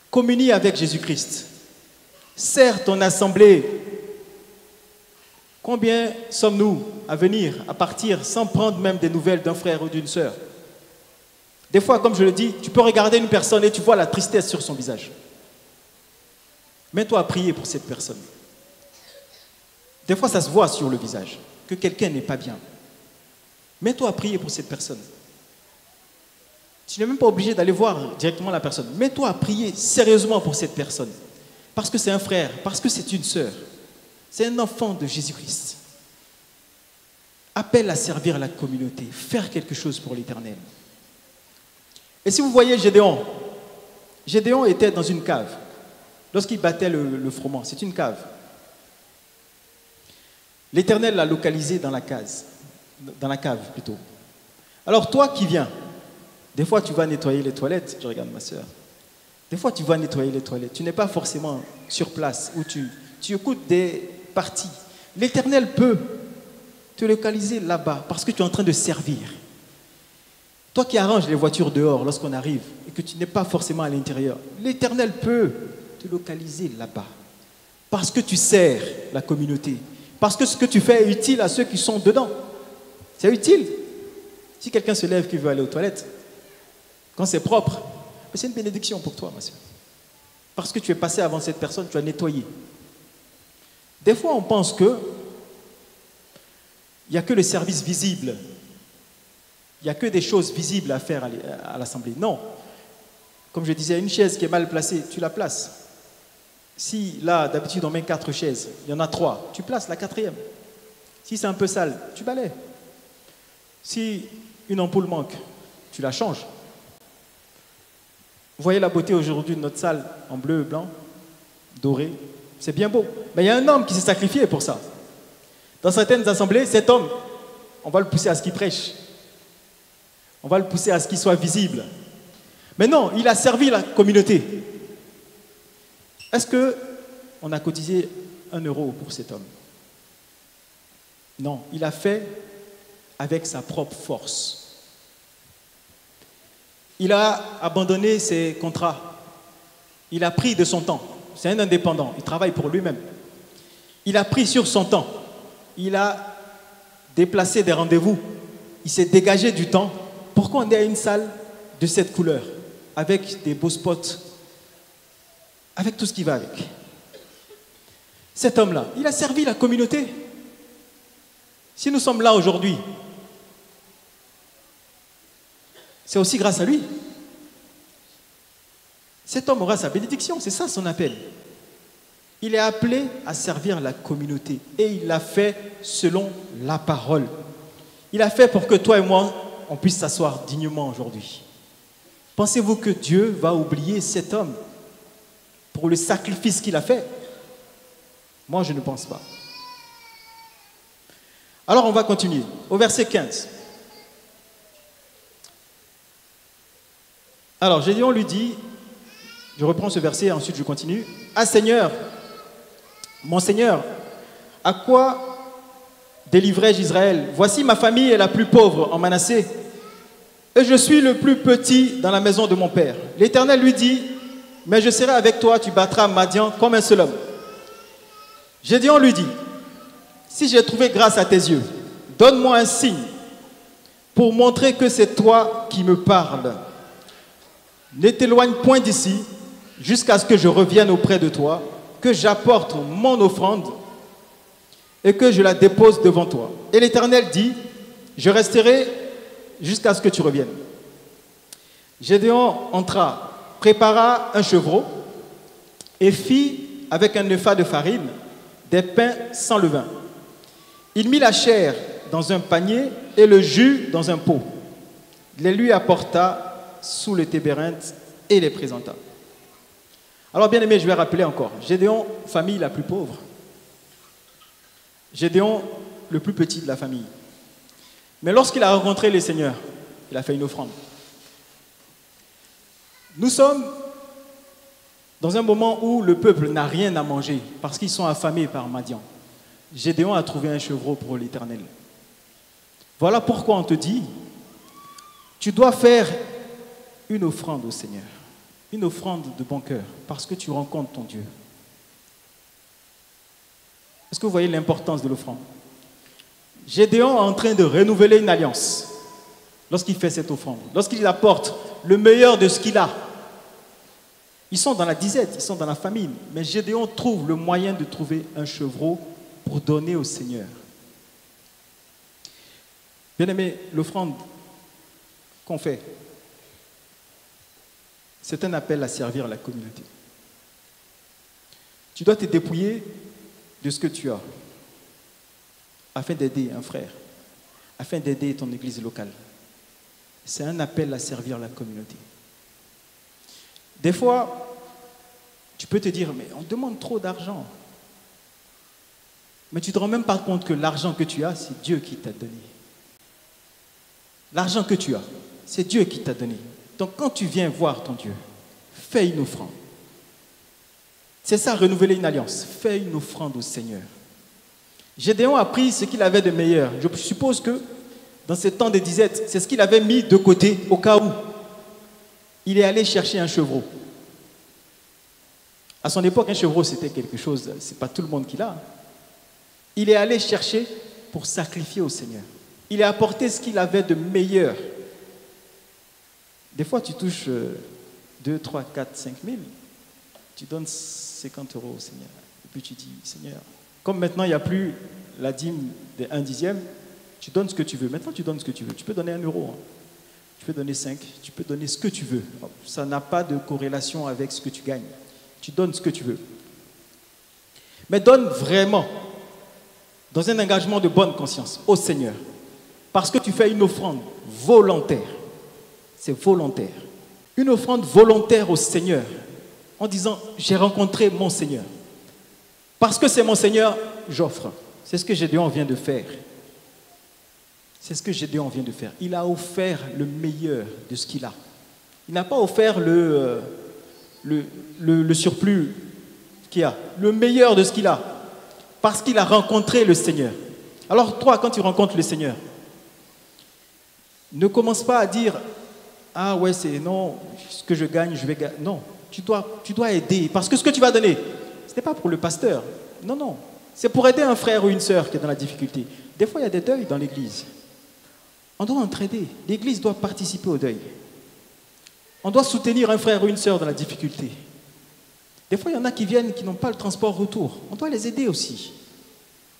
Speaker 1: Communie avec Jésus-Christ. Sers ton assemblée. Combien sommes-nous à venir, à partir, sans prendre même des nouvelles d'un frère ou d'une sœur? Des fois, comme je le dis, tu peux regarder une personne et tu vois la tristesse sur son visage. Mets-toi à prier pour cette personne. Des fois, ça se voit sur le visage, que quelqu'un n'est pas bien. Mets-toi à prier pour cette personne. Tu n'es même pas obligé d'aller voir directement la personne. Mets-toi à prier sérieusement pour cette personne. Parce que c'est un frère, parce que c'est une sœur. C'est un enfant de Jésus-Christ. Appelle à servir la communauté, faire quelque chose pour l'Éternel. Et si vous voyez Gédéon, Gédéon était dans une cave. Lorsqu'il battait le froment, c'est une cave. L'Éternel l'a localisé dans la cave plutôt. Alors toi qui viens, des fois tu vas nettoyer les toilettes, je regarde ma soeur. Des fois tu vas nettoyer les toilettes, tu n'es pas forcément sur place où tu écoutes des parties. L'Éternel peut te localiser là-bas parce que tu es en train de servir. Toi qui arranges les voitures dehors lorsqu'on arrive et que tu n'es pas forcément à l'intérieur, l'Éternel peut te localiser là-bas parce que tu sers la communauté, parce que ce que tu fais est utile à ceux qui sont dedans. C'est utile. Si quelqu'un se lève qui veut aller aux toilettes, quand c'est propre, c'est une bénédiction pour toi, ma soeur. Parce que tu es passé avant cette personne, tu as nettoyé. Des fois, on pense que il n'y a que le service visible. Il n'y a que des choses visibles à faire à l'Assemblée. Non. Comme je disais, une chaise qui est mal placée, tu la places. Si là, d'habitude, on met 4 chaises, il y en a 3, tu places la 4e. Si c'est un peu sale, tu balaies. Si une ampoule manque, tu la changes. Vous voyez la beauté aujourd'hui de notre salle en bleu et blanc, doré. C'est bien beau. Mais il y a un homme qui s'est sacrifié pour ça. Dans certaines assemblées, cet homme, on va le pousser à ce qu'il prêche. On va le pousser à ce qu'il soit visible. Mais non, il a servi la communauté. Est-ce qu'on a cotisé 1 euro pour cet homme? Non, il a fait avec sa propre force. Il a abandonné ses contrats. Il a pris de son temps. C'est un indépendant, il travaille pour lui-même. Il a pris sur son temps. Il a déplacé des rendez-vous. Il s'est dégagé du temps. Pourquoi on est à une salle de cette couleur, avec des beaux spots, avec tout ce qui va avec? Cet homme-là, il a servi la communauté. Si nous sommes là aujourd'hui, c'est aussi grâce à lui. Cet homme aura sa bénédiction, c'est ça son appel. Il est appelé à servir la communauté et il l'a fait selon la parole. Il a fait pour que toi et moi, on puisse s'asseoir dignement aujourd'hui. Pensez-vous que Dieu va oublier cet homme pour le sacrifice qu'il a fait? Moi, je ne pense pas. Alors, on va continuer. Au verset 15. Alors, Gédéon lui dit, je reprends ce verset, ensuite je continue. « Ah Seigneur, mon Seigneur, à quoi délivrai-je Israël? Voici ma famille est la plus pauvre en Manassé, et je suis le plus petit dans la maison de mon père. » L'Éternel lui dit, « Mais je serai avec toi, tu battras Madian comme un seul homme. » Gédéon lui dit, « Si j'ai trouvé grâce à tes yeux, donne-moi un signe pour montrer que c'est toi qui me parles. Ne t'éloigne point d'ici jusqu'à ce que je revienne auprès de toi, que j'apporte mon offrande et que je la dépose devant toi. » Et l'Éternel dit, « Je resterai jusqu'à ce que tu reviennes. » Gédéon entra, prépara un chevreau et fit avec un épha de farine des pains sans levain. Il mit la chair dans un panier et le jus dans un pot. Les lui apporta sous le tébérinthe et les présenta. Alors bien aimé, je vais rappeler encore. Gédéon, famille la plus pauvre. Gédéon, le plus petit de la famille. Mais lorsqu'il a rencontré le Seigneur, il a fait une offrande. Nous sommes dans un moment où le peuple n'a rien à manger parce qu'ils sont affamés par Madian. Gédéon a trouvé un chevreau pour l'Éternel. Voilà pourquoi on te dit, tu dois faire une offrande au Seigneur, une offrande de bon cœur, parce que tu rencontres ton Dieu. Est-ce que vous voyez l'importance de l'offrande? Gédéon est en train de renouveler une alliance lorsqu'il fait cette offrande, lorsqu'il apporte le meilleur de ce qu'il a. Ils sont dans la disette, ils sont dans la famine, mais Gédéon trouve le moyen de trouver un chevreau pour donner au Seigneur. Bien-aimé, l'offrande qu'on fait, c'est un appel à servir la communauté. Tu dois te dépouiller de ce que tu as afin d'aider un frère, afin d'aider ton église locale. C'est un appel à servir la communauté. Des fois, tu peux te dire, mais on demande trop d'argent. Mais tu ne te rends même pas compte que l'argent que tu as, c'est Dieu qui t'a donné. L'argent que tu as, c'est Dieu qui t'a donné. Donc quand tu viens voir ton Dieu, fais une offrande. C'est ça, renouveler une alliance. Fais une offrande au Seigneur. Gédéon a pris ce qu'il avait de meilleur. Je suppose que dans ce temps de disette, c'est ce qu'il avait mis de côté au cas où. Il est allé chercher un chevreau. À son époque, un chevreau, c'était quelque chose, c'est pas tout le monde qui l'a. Il est allé chercher pour sacrifier au Seigneur. Il a apporté ce qu'il avait de meilleur. Des fois, tu touches 2, 3, 4, 5 000, tu donnes 50 euros au Seigneur. Et puis tu dis, Seigneur, comme maintenant il n'y a plus la dîme de 1 dixième, tu donnes ce que tu veux. Maintenant, tu donnes ce que tu veux. Tu peux donner 1 euro, hein. Tu peux donner 5, tu peux donner ce que tu veux. Ça n'a pas de corrélation avec ce que tu gagnes. Tu donnes ce que tu veux. Mais donne vraiment, dans un engagement de bonne conscience, au Seigneur. Parce que tu fais une offrande volontaire. C'est volontaire. Une offrande volontaire au Seigneur. En disant, j'ai rencontré mon Seigneur. Parce que c'est mon Seigneur, j'offre. C'est ce que Gédéon vient de faire. C'est ce que Gédéon vient de faire. Il a offert le meilleur de ce qu'il a. Il n'a pas offert le surplus qu'il a. Le meilleur de ce qu'il a. Parce qu'il a rencontré le Seigneur. Alors toi, quand tu rencontres le Seigneur, ne commence pas à dire, ah ouais, c'est non, ce que je gagne, je vais gagner. Non, tu dois aider. Parce que ce que tu vas donner, ce n'est pas pour le pasteur. Non, non. C'est pour aider un frère ou une sœur qui est dans la difficulté. Des fois, il y a des deuils dans l'église. On doit entraider. L'église doit participer au deuil. On doit soutenir un frère ou une sœur dans la difficulté. Des fois, il y en a qui viennent, qui n'ont pas le transport retour. On doit les aider aussi.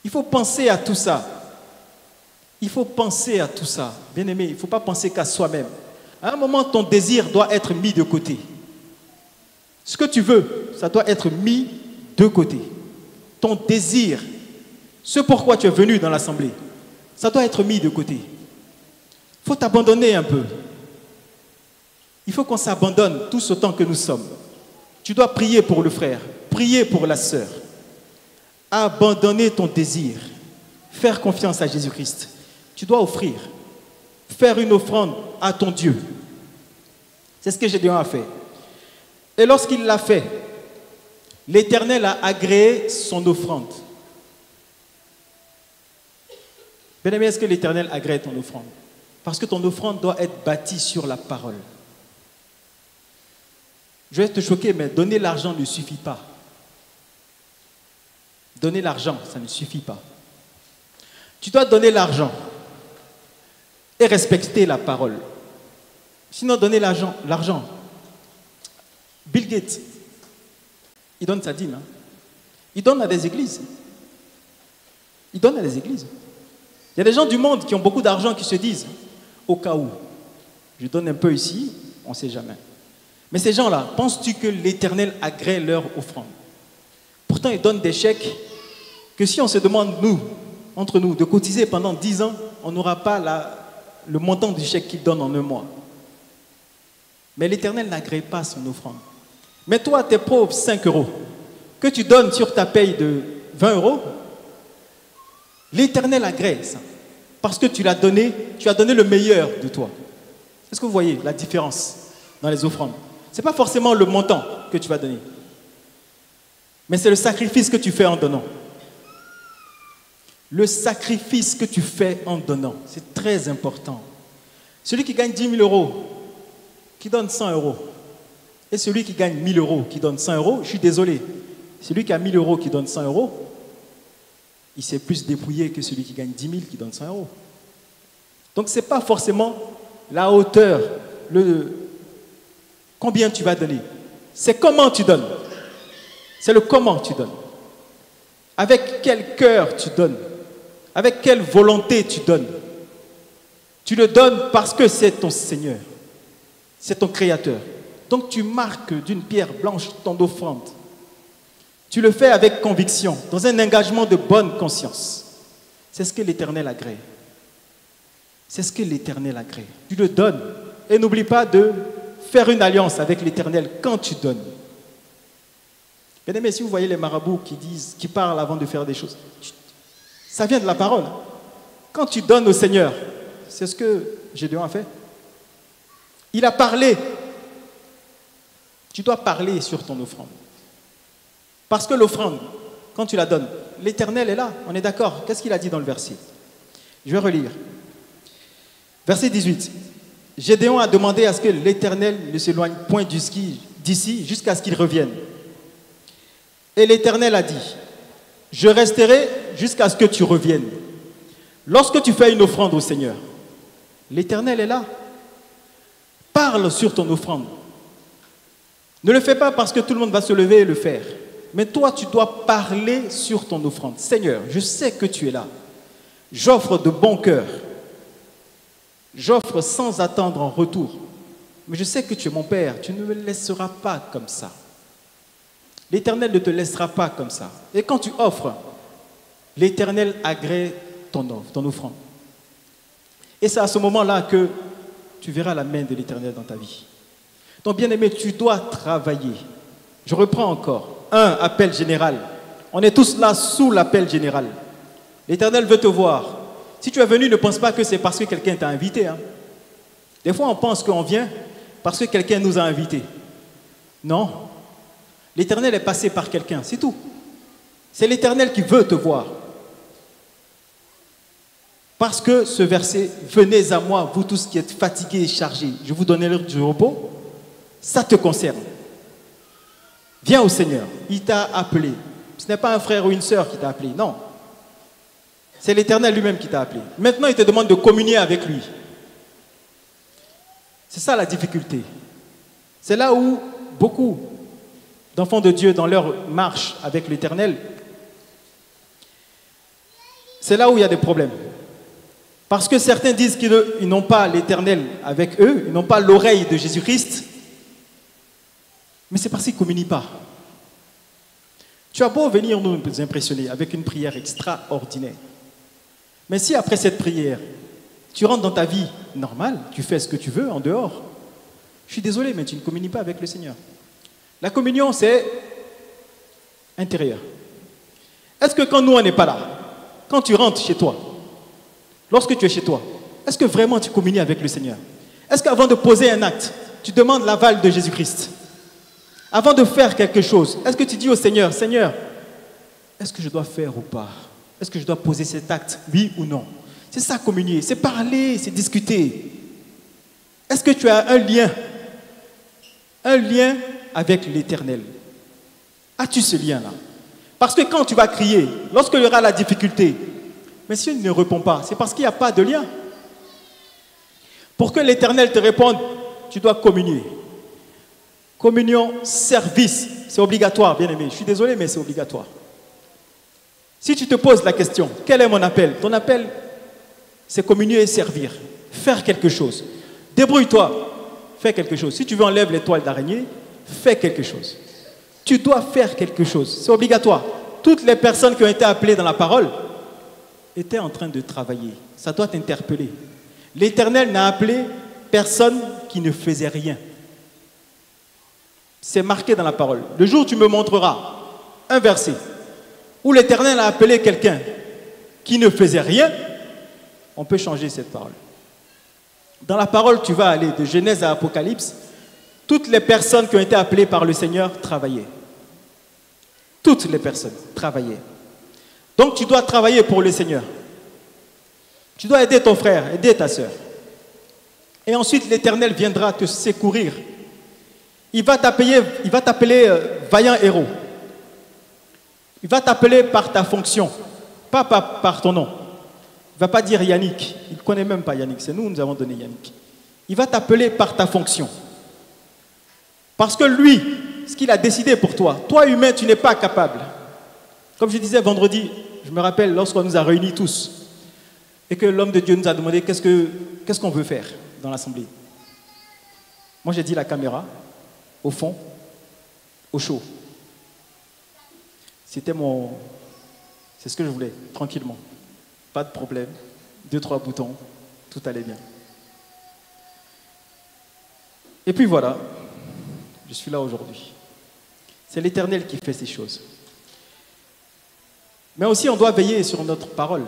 Speaker 1: Il faut penser à tout ça. Il faut penser à tout ça. Bien-aimé, il ne faut pas penser qu'à soi-même. À un moment, ton désir doit être mis de côté. Ce que tu veux, ça doit être mis de côté. Ton désir, ce pourquoi tu es venu dans l'assemblée, ça doit être mis de côté. Il faut t'abandonner un peu. Il faut qu'on s'abandonne tous autant que nous sommes. Tu dois prier pour le frère, prier pour la sœur. Abandonner ton désir, faire confiance à Jésus-Christ. Tu dois offrir, faire une offrande à ton Dieu. C'est ce que Gédéon a fait. Et lorsqu'il l'a fait, l'Éternel a agréé son offrande. Bien-aimé, est-ce que l'Éternel agrée ton offrande? Parce que ton offrande doit être bâtie sur la parole. Je vais te choquer, mais donner l'argent ne suffit pas. Donner l'argent, ça ne suffit pas. Tu dois donner l'argent et respecter la parole. Sinon, donner l'argent. Bill Gates, il donne sa dîme. Hein. Il donne à des églises. Il donne à des églises. Il y a des gens du monde qui ont beaucoup d'argent qui se disent, au cas où, je donne un peu ici, on ne sait jamais. Mais ces gens-là, penses-tu que l'Éternel agrée leur offrande? Pourtant, ils donnent des chèques que si on se demande, nous, entre nous, de cotiser pendant 10 ans, on n'aura pas le montant du chèque qu'ils donnent en un mois. Mais l'Éternel n'agrée pas son offrande. Mais toi, tes pauvres 5 euros, que tu donnes sur ta paye de 20 euros, l'Éternel agrée ça. Parce que tu as donné le meilleur de toi. Est-ce que vous voyez la différence dans les offrandes? Ce n'est pas forcément le montant que tu vas donner. Mais c'est le sacrifice que tu fais en donnant. Le sacrifice que tu fais en donnant, c'est très important. Celui qui gagne 10 000 euros, qui donne 100 euros, et celui qui gagne 1 000 euros, qui donne 100 euros, je suis désolé. Celui qui a 1 000 euros, qui donne 100 euros, il s'est plus dépouillé que celui qui gagne 10 000, qui donne 100 euros. Donc ce n'est pas forcément la hauteur, combien tu vas donner. C'est comment tu donnes. C'est le comment tu donnes. Avec quel cœur tu donnes. Avec quelle volonté tu donnes. Tu le donnes parce que c'est ton Seigneur. C'est ton Créateur. Donc tu marques d'une pierre blanche ton offrande. Tu le fais avec conviction, dans un engagement de bonne conscience. C'est ce que l'Éternel agrée. C'est ce que l'Éternel agrée. Tu le donnes. Et n'oublie pas de faire une alliance avec l'Éternel quand tu donnes. Bien aimé, si vous voyez les marabouts qui parlent avant de faire des choses, ça vient de la parole. Quand tu donnes au Seigneur, c'est ce que Gédéon a fait. Il a parlé. Tu dois parler sur ton offrande. Parce que l'offrande, quand tu la donnes. L'Éternel est là, on est d'accord. Qu'est-ce qu'il a dit dans le verset? Je vais relire. Verset 18. Gédéon a demandé à ce que l'Éternel ne s'éloigne point d'ici jusqu'à ce qu'il revienne. Et l'Éternel a dit, je resterai jusqu'à ce que tu reviennes. Lorsque tu fais une offrande au Seigneur, l'Éternel est là. Parle sur ton offrande. Ne le fais pas parce que tout le monde va se lever et le faire. Mais toi, tu dois parler sur ton offrande. Seigneur, je sais que tu es là. J'offre de bon cœur. J'offre sans attendre en retour. Mais je sais que tu es mon Père. Tu ne me laisseras pas comme ça. L'Éternel ne te laissera pas comme ça. Et quand tu offres, l'Éternel agrée ton offrande. Et c'est à ce moment-là que tu verras la main de l'Éternel dans ta vie. Donc, bien-aimé, tu dois travailler. Je reprends encore. 1, appel général. On est tous là sous l'appel général. L'Éternel veut te voir. Si tu es venu, ne pense pas que c'est parce que quelqu'un t'a invité. Hein. Des fois, on pense qu'on vient parce que quelqu'un nous a invités. Non. L'Éternel est passé par quelqu'un, c'est tout. C'est l'Éternel qui veut te voir. Parce que ce verset, venez à moi, vous tous qui êtes fatigués et chargés, je vous donnerai du repos, ça te concerne. Viens au Seigneur, il t'a appelé. Ce n'est pas un frère ou une sœur qui t'a appelé, non. C'est l'Éternel lui-même qui t'a appelé. Maintenant, il te demande de communier avec lui. C'est ça la difficulté. C'est là où beaucoup d'enfants de Dieu, dans leur marche avec l'Éternel, c'est là où il y a des problèmes. Parce que certains disent qu'ils n'ont pas l'Éternel avec eux, ils n'ont pas l'oreille de Jésus-Christ, mais c'est parce qu'ils ne communient pas. Tu as beau venir nous impressionner avec une prière extraordinaire, mais si après cette prière, tu rentres dans ta vie normale, tu fais ce que tu veux en dehors, je suis désolé, mais tu ne communies pas avec le Seigneur. La communion, c'est intérieur. Est-ce que quand nous, on n'est pas là, quand tu rentres chez toi, lorsque tu es chez toi, est-ce que vraiment tu communies avec le Seigneur? Est-ce qu'avant de poser un acte, tu demandes l'aval de Jésus-Christ? Avant de faire quelque chose, est-ce que tu dis au Seigneur, Seigneur, est-ce que je dois faire ou pas? Est-ce que je dois poser cet acte, oui ou non? C'est ça, communier, c'est parler, c'est discuter. Est-ce que tu as un lien avec l'Éternel? As-tu ce lien-là? Parce que quand tu vas crier, lorsqu'il y aura la difficulté, mais si il ne répond pas, c'est parce qu'il n'y a pas de lien. Pour que l'Éternel te réponde, tu dois communier. Communion, service, c'est obligatoire, bien-aimé. Je suis désolé, mais c'est obligatoire. Si tu te poses la question, quel est mon appel? Ton appel, c'est communier et servir. Faire quelque chose. Débrouille-toi, fais quelque chose. Si tu veux enlever l'étoile d'araignée, fais quelque chose. Tu dois faire quelque chose, c'est obligatoire. Toutes les personnes qui ont été appelées dans la parole étaient en train de travailler. Ça doit t'interpeller. L'Éternel n'a appelé personne qui ne faisait rien. C'est marqué dans la parole. Le jour où tu me montreras un verset où l'Éternel a appelé quelqu'un qui ne faisait rien, on peut changer cette parole. Dans la parole, tu vas aller de Genèse à Apocalypse. Toutes les personnes qui ont été appelées par le Seigneur travaillaient. Toutes les personnes travaillaient. Donc tu dois travailler pour le Seigneur. Tu dois aider ton frère, aider ta soeur. Et ensuite l'Éternel viendra te secourir. Il va t'appeler vaillant héros. Il va t'appeler par ta fonction, pas par ton nom. Il ne va pas dire Yannick. Il ne connaît même pas Yannick. C'est nous avons donné Yannick. Il va t'appeler par ta fonction. Parce que lui, ce qu'il a décidé pour toi, toi humain, tu n'es pas capable. Comme je disais vendredi, je me rappelle lorsqu'on nous a réunis tous et que l'homme de Dieu nous a demandé qu'est-ce qu'on veut faire dans l'assemblée. Moi j'ai dit la caméra, au fond, au chaud. C'est ce que je voulais, tranquillement. Pas de problème, 2-3 boutons, tout allait bien. Et puis voilà, je suis là aujourd'hui. C'est l'Éternel qui fait ces choses. Mais aussi, on doit veiller sur notre parole.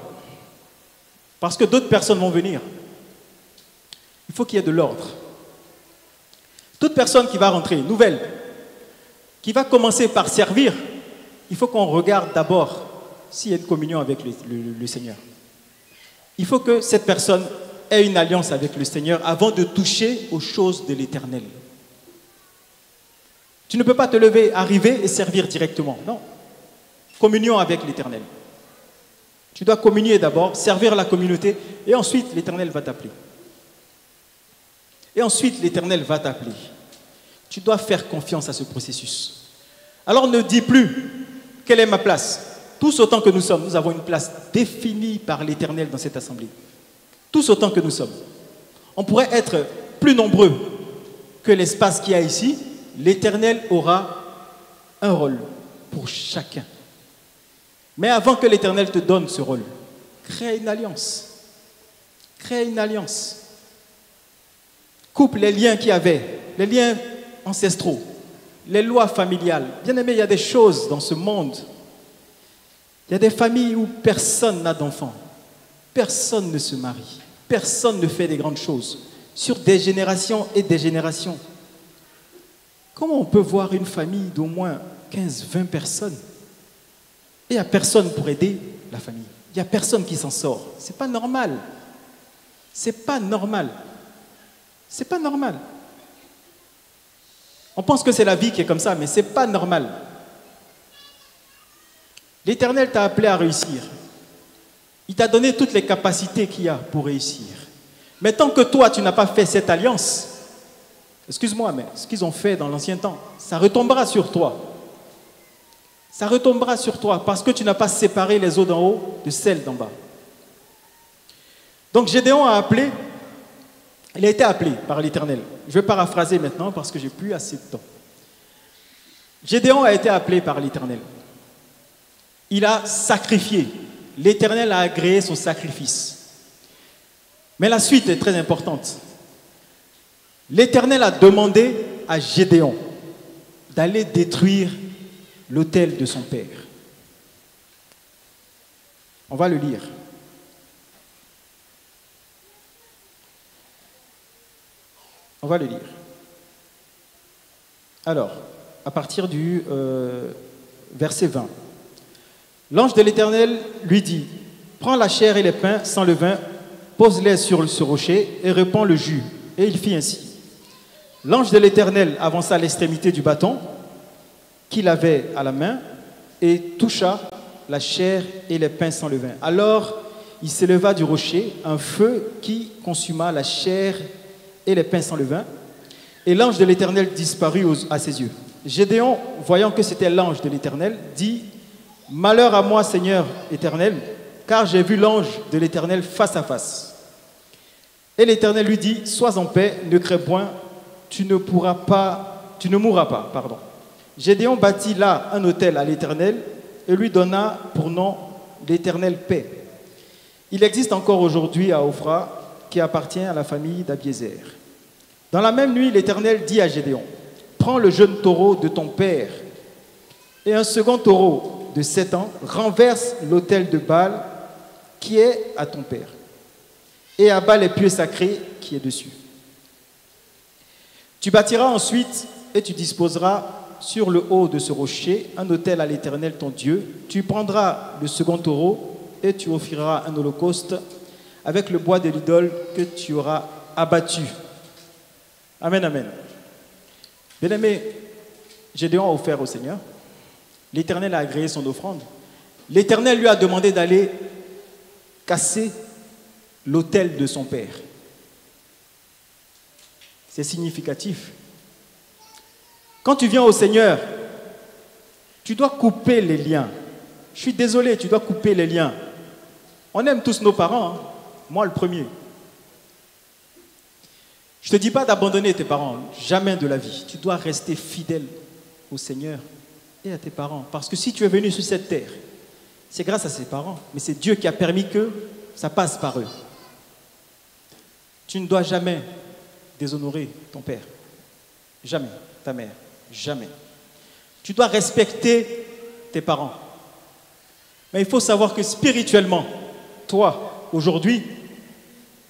Speaker 1: Parce que d'autres personnes vont venir. Il faut qu'il y ait de l'ordre. Toute personne qui va rentrer, nouvelle, qui va commencer par servir, il faut qu'on regarde d'abord s'il y a une communion avec le Seigneur. Il faut que cette personne ait une alliance avec le Seigneur avant de toucher aux choses de l'Éternel. Tu ne peux pas te lever, arriver et servir directement. Non. Communion avec l'Éternel. Tu dois communier d'abord, servir la communauté, et ensuite l'Éternel va t'appeler. Et ensuite l'Éternel va t'appeler. Tu dois faire confiance à ce processus. Alors ne dis plus, quelle est ma place? Tous autant que nous sommes, nous avons une place définie par l'Éternel dans cette assemblée. Tous autant que nous sommes. On pourrait être plus nombreux que l'espace qu'il y a ici. L'Éternel aura un rôle pour chacun. Mais avant que l'Éternel te donne ce rôle, crée une alliance. Crée une alliance. Coupe les liens qu'il y avait, les liens ancestraux, les lois familiales. Bien aimé, il y a des choses dans ce monde. Il y a des familles où personne n'a d'enfants. Personne ne se marie. Personne ne fait des grandes choses. Sur des générations et des générations. Comment on peut voir une famille d'au moins 15, 20 personnes et il n'y a personne pour aider la famille? Il n'y a personne qui s'en sort. Ce n'est pas normal. C'est pas normal. C'est pas normal. On pense que c'est la vie qui est comme ça, mais ce n'est pas normal. L'Éternel t'a appelé à réussir. Il t'a donné toutes les capacités qu'il y a pour réussir. Mais tant que toi, tu n'as pas fait cette alliance, excuse-moi, mais ce qu'ils ont fait dans l'ancien temps, ça retombera sur toi. Ça retombera sur toi parce que tu n'as pas séparé les eaux d'en haut de celles d'en bas. Donc Gédéon a appelé, il a été appelé par l'Éternel. Je vais paraphraser maintenant parce que je n'ai plus assez de temps. Gédéon a été appelé par l'Éternel. Il a sacrifié. L'Éternel a agréé son sacrifice. Mais la suite est très importante. L'Éternel a demandé à Gédéon d'aller détruire l'autel de son père. On va le lire. On va le lire. Alors, à partir du verset 20. L'ange de l'Éternel lui dit, « Prends la chair et les pains sans levain, pose-les sur ce rocher et répands le jus. » Et il fit ainsi. L'ange de l'Éternel avança à l'extrémité du bâton qu'il avait à la main et toucha la chair et les pains sans levain. Alors il s'éleva du rocher un feu qui consuma la chair et les pains sans levain, et l'ange de l'Éternel disparut à ses yeux. Gédéon, voyant que c'était l'ange de l'Éternel, dit, « Malheur à moi, Seigneur éternel, car j'ai vu l'ange de l'Éternel face à face. » Et l'Éternel lui dit, « Sois en paix, ne crains point, tu ne mourras pas. Pardon. » Gédéon bâtit là un autel à l'Éternel et lui donna pour nom l'Éternel paix. Il existe encore aujourd'hui à Ophra, qui appartient à la famille d'Abiézer. Dans la même nuit, l'Éternel dit à Gédéon, « Prends le jeune taureau de ton père et un second taureau de 7 ans, renverse l'autel de Baal qui est à ton père et abat les pieux sacrés qui est dessus. Tu bâtiras ensuite et tu disposeras sur le haut de ce rocher un autel à l'Éternel ton Dieu. Tu prendras le second taureau et tu offriras un holocauste avec le bois de l'idole que tu auras abattu. » Amen, amen. Bien-aimé, Gédéon a offert au Seigneur. L'Éternel a agréé son offrande. L'Éternel lui a demandé d'aller casser l'autel de son père. C'est significatif. Quand tu viens au Seigneur, tu dois couper les liens. Je suis désolé, tu dois couper les liens. On aime tous nos parents, hein. Moi le premier. Je ne te dis pas d'abandonner tes parents, jamais de la vie. Tu dois rester fidèle au Seigneur et à tes parents. Parce que si tu es venu sur cette terre, c'est grâce à ses parents. Mais c'est Dieu qui a permis que ça passe par eux. Tu ne dois jamais déshonorer ton père. Jamais. Ta mère. Jamais. Tu dois respecter tes parents. Mais il faut savoir que spirituellement, toi, aujourd'hui,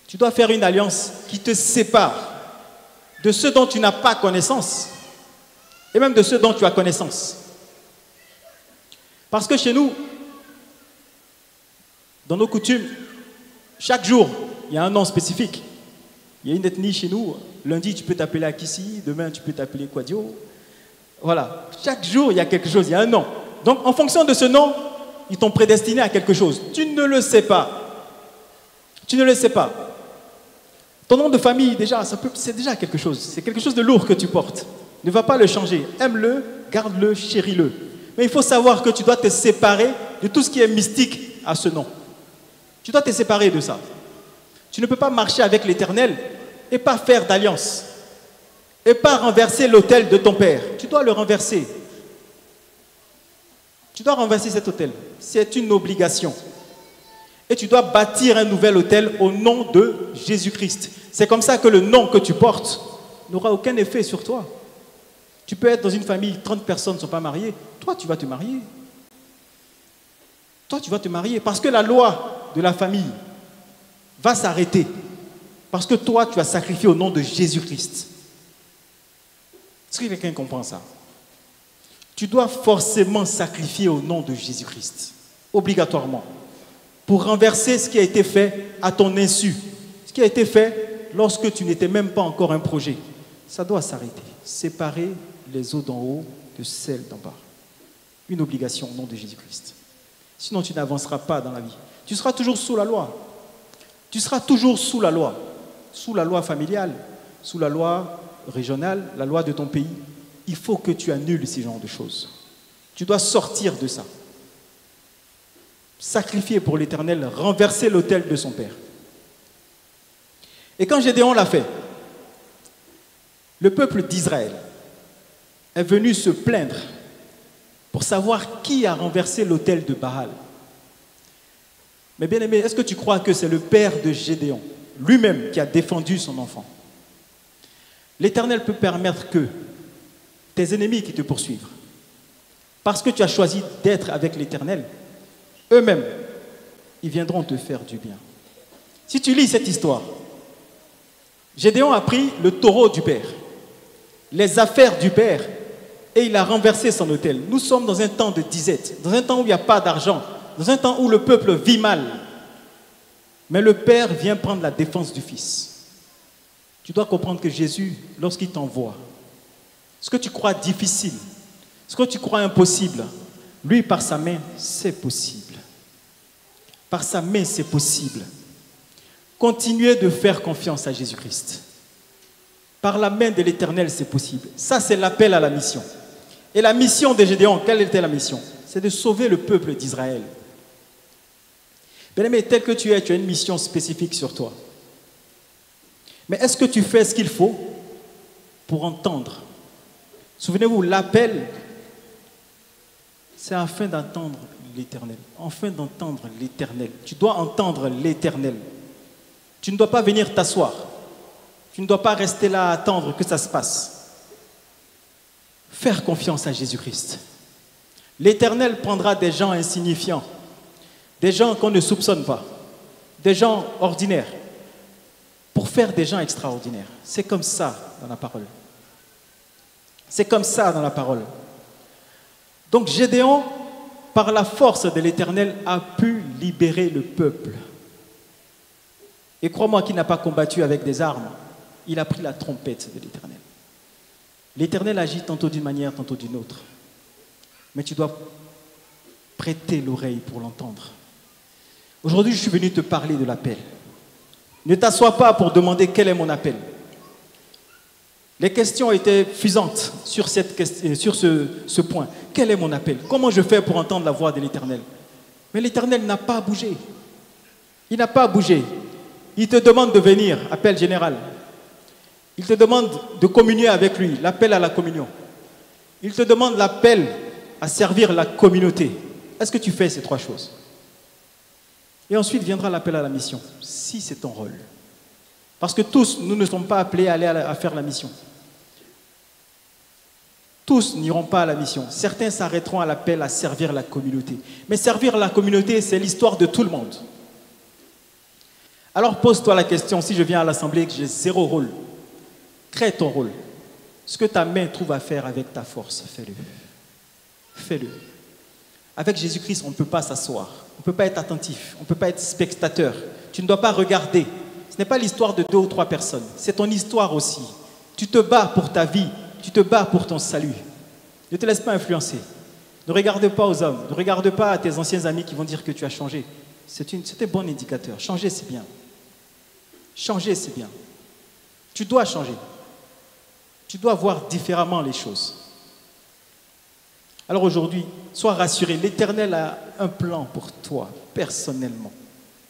Speaker 1: tu dois faire une alliance qui te sépare de ceux dont tu n'as pas connaissance et même de ceux dont tu as connaissance. Parce que chez nous, dans nos coutumes, chaque jour, il y a un nom spécifique. Il y a une ethnie chez nous. Lundi, tu peux t'appeler Akissi. Demain, tu peux t'appeler Kwadio. Voilà. Chaque jour, il y a quelque chose. Il y a un nom. Donc, en fonction de ce nom, ils t'ont prédestiné à quelque chose. Tu ne le sais pas. Tu ne le sais pas. Ton nom de famille, déjà, c'est déjà quelque chose. C'est quelque chose de lourd que tu portes. Ne va pas le changer. Aime-le, garde-le, chéris-le. Mais il faut savoir que tu dois te séparer de tout ce qui est mystique à ce nom. Tu dois te séparer de ça. Tu ne peux pas marcher avec l'Éternel et pas faire d'alliance. Et pas renverser l'autel de ton père. Tu dois le renverser. Tu dois renverser cet autel. C'est une obligation. Et tu dois bâtir un nouvel autel au nom de Jésus-Christ. C'est comme ça que le nom que tu portes n'aura aucun effet sur toi. Tu peux être dans une famille, 30 personnes ne sont pas mariées. Toi, tu vas te marier. Toi, tu vas te marier parce que la loi de la famille va s'arrêter. Parce que toi, tu as sacrifié au nom de Jésus-Christ. Est-ce que quelqu'un comprend ça? Tu dois forcément sacrifier au nom de Jésus-Christ. Obligatoirement. Pour renverser ce qui a été fait à ton insu. Ce qui a été fait lorsque tu n'étais même pas encore un projet. Ça doit s'arrêter. Séparer les eaux d'en haut de celles d'en bas. Une obligation au nom de Jésus-Christ. Sinon, tu n'avanceras pas dans la vie. Tu seras toujours sous la loi. Tu seras toujours sous la loi. Sous la loi familiale, sous la loi régionale, la loi de ton pays. Il faut que tu annules ces genres de choses. Tu dois sortir de ça. Sacrifier pour l'Éternel, renverser l'autel de son père. Et quand Gédéon l'a fait, le peuple d'Israël est venu se plaindre pour savoir qui a renversé l'autel de Baal. Mais bien aimé, est-ce que tu crois que c'est le père de Gédéon, lui-même, qui a défendu son enfant? L'Éternel peut permettre que tes ennemis qui te poursuivent, parce que tu as choisi d'être avec l'Éternel, eux-mêmes, ils viendront te faire du bien. Si tu lis cette histoire, Gédéon a pris le taureau du père, les affaires du père, et il a renversé son autel. Nous sommes dans un temps de disette, dans un temps où il n'y a pas d'argent, dans un temps où le peuple vit mal. Mais le père vient prendre la défense du fils. Tu dois comprendre que Jésus, lorsqu'il t'envoie, ce que tu crois difficile, ce que tu crois impossible, lui, par sa main, c'est possible. Par sa main, c'est possible. Continuez de faire confiance à Jésus-Christ. Par la main de l'Éternel, c'est possible. Ça, c'est l'appel à la mission. Et la mission de Gédéon, quelle était la mission? C'est de sauver le peuple d'Israël. Bien-aimé, tel que tu as une mission spécifique sur toi. Mais est-ce que tu fais ce qu'il faut pour entendre? Souvenez-vous, l'appel, c'est afin d'entendre l'Éternel. Afin d'entendre l'Éternel. Tu dois entendre l'Éternel. Tu ne dois pas venir t'asseoir. Tu ne dois pas rester là à attendre que ça se passe. Faire confiance à Jésus-Christ. L'Éternel prendra des gens insignifiants, des gens qu'on ne soupçonne pas, des gens ordinaires, pour faire des gens extraordinaires. C'est comme ça dans la parole. C'est comme ça dans la parole. Donc Gédéon, par la force de l'Éternel, a pu libérer le peuple. Et crois-moi qu'il n'a pas combattu avec des armes. Il a pris la trompette de l'Éternel. L'Éternel agit tantôt d'une manière, tantôt d'une autre. Mais tu dois prêter l'oreille pour l'entendre. Aujourd'hui, je suis venu te parler de l'appel. Ne t'assois pas pour demander quel est mon appel. Les questions étaient fusantes sur ce point. Quel est mon appel? Comment je fais pour entendre la voix de l'Éternel? Mais l'Éternel n'a pas bougé. Il n'a pas bougé. Il te demande de venir, appel général. Il te demande de communier avec lui, l'appel à la communion. Il te demande l'appel à servir la communauté. Est-ce que tu fais ces trois choses? Et ensuite viendra l'appel à la mission, si c'est ton rôle. Parce que tous, nous ne sommes pas appelés à aller à faire la mission. Tous n'iront pas à la mission. Certains s'arrêteront à l'appel à servir la communauté. Mais servir la communauté, c'est l'histoire de tout le monde. Alors pose-toi la question, si je viens à l'assemblée et que j'ai zéro rôle, crée ton rôle. Ce que ta main trouve à faire avec ta force, fais-le. Fais-le. Avec Jésus-Christ, on ne peut pas s'asseoir. On ne peut pas être attentif. On ne peut pas être spectateur. Tu ne dois pas regarder. Ce n'est pas l'histoire de 2 ou 3 personnes. C'est ton histoire aussi. Tu te bats pour ta vie. Tu te bats pour ton salut. Ne te laisse pas influencer. Ne regarde pas aux hommes. Ne regarde pas à tes anciens amis qui vont dire que tu as changé. C'est un bon indicateur. Changer, c'est bien. Changer, c'est bien. Tu dois changer. Tu dois voir différemment les choses. Alors aujourd'hui, sois rassuré. L'Éternel a un plan pour toi, personnellement.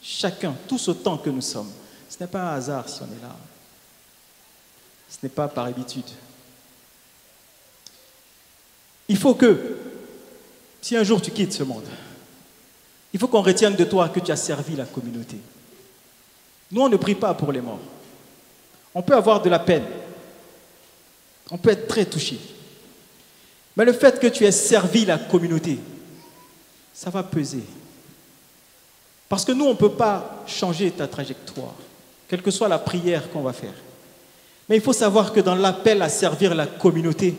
Speaker 1: Chacun, tous autant que nous sommes. Ce n'est pas un hasard si on est là. Ce n'est pas par habitude. Il faut que, si un jour tu quittes ce monde, il faut qu'on retienne de toi que tu as servi la communauté. Nous, on ne prie pas pour les morts. On peut avoir de la peine. On peut être très touché. Mais le fait que tu aies servi la communauté, ça va peser. Parce que nous, on ne peut pas changer ta trajectoire, quelle que soit la prière qu'on va faire. Mais il faut savoir que dans l'appel à servir la communauté,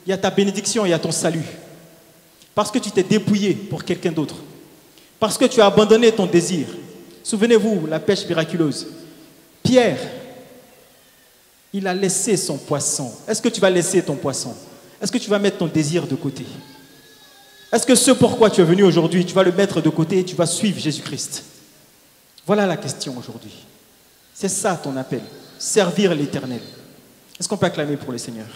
Speaker 1: il y a ta bénédiction, il y a ton salut. Parce que tu t'es dépouillé pour quelqu'un d'autre. Parce que tu as abandonné ton désir. Souvenez-vous, la pêche miraculeuse. Pierre, il a laissé son poisson. Est-ce que tu vas laisser ton poisson? Est-ce que tu vas mettre ton désir de côté? Est-ce que ce pourquoi tu es venu aujourd'hui, tu vas le mettre de côté et tu vas suivre Jésus-Christ? Voilà la question aujourd'hui. C'est ça ton appel, servir l'Éternel. Est-ce qu'on peut acclamer pour le Seigneur?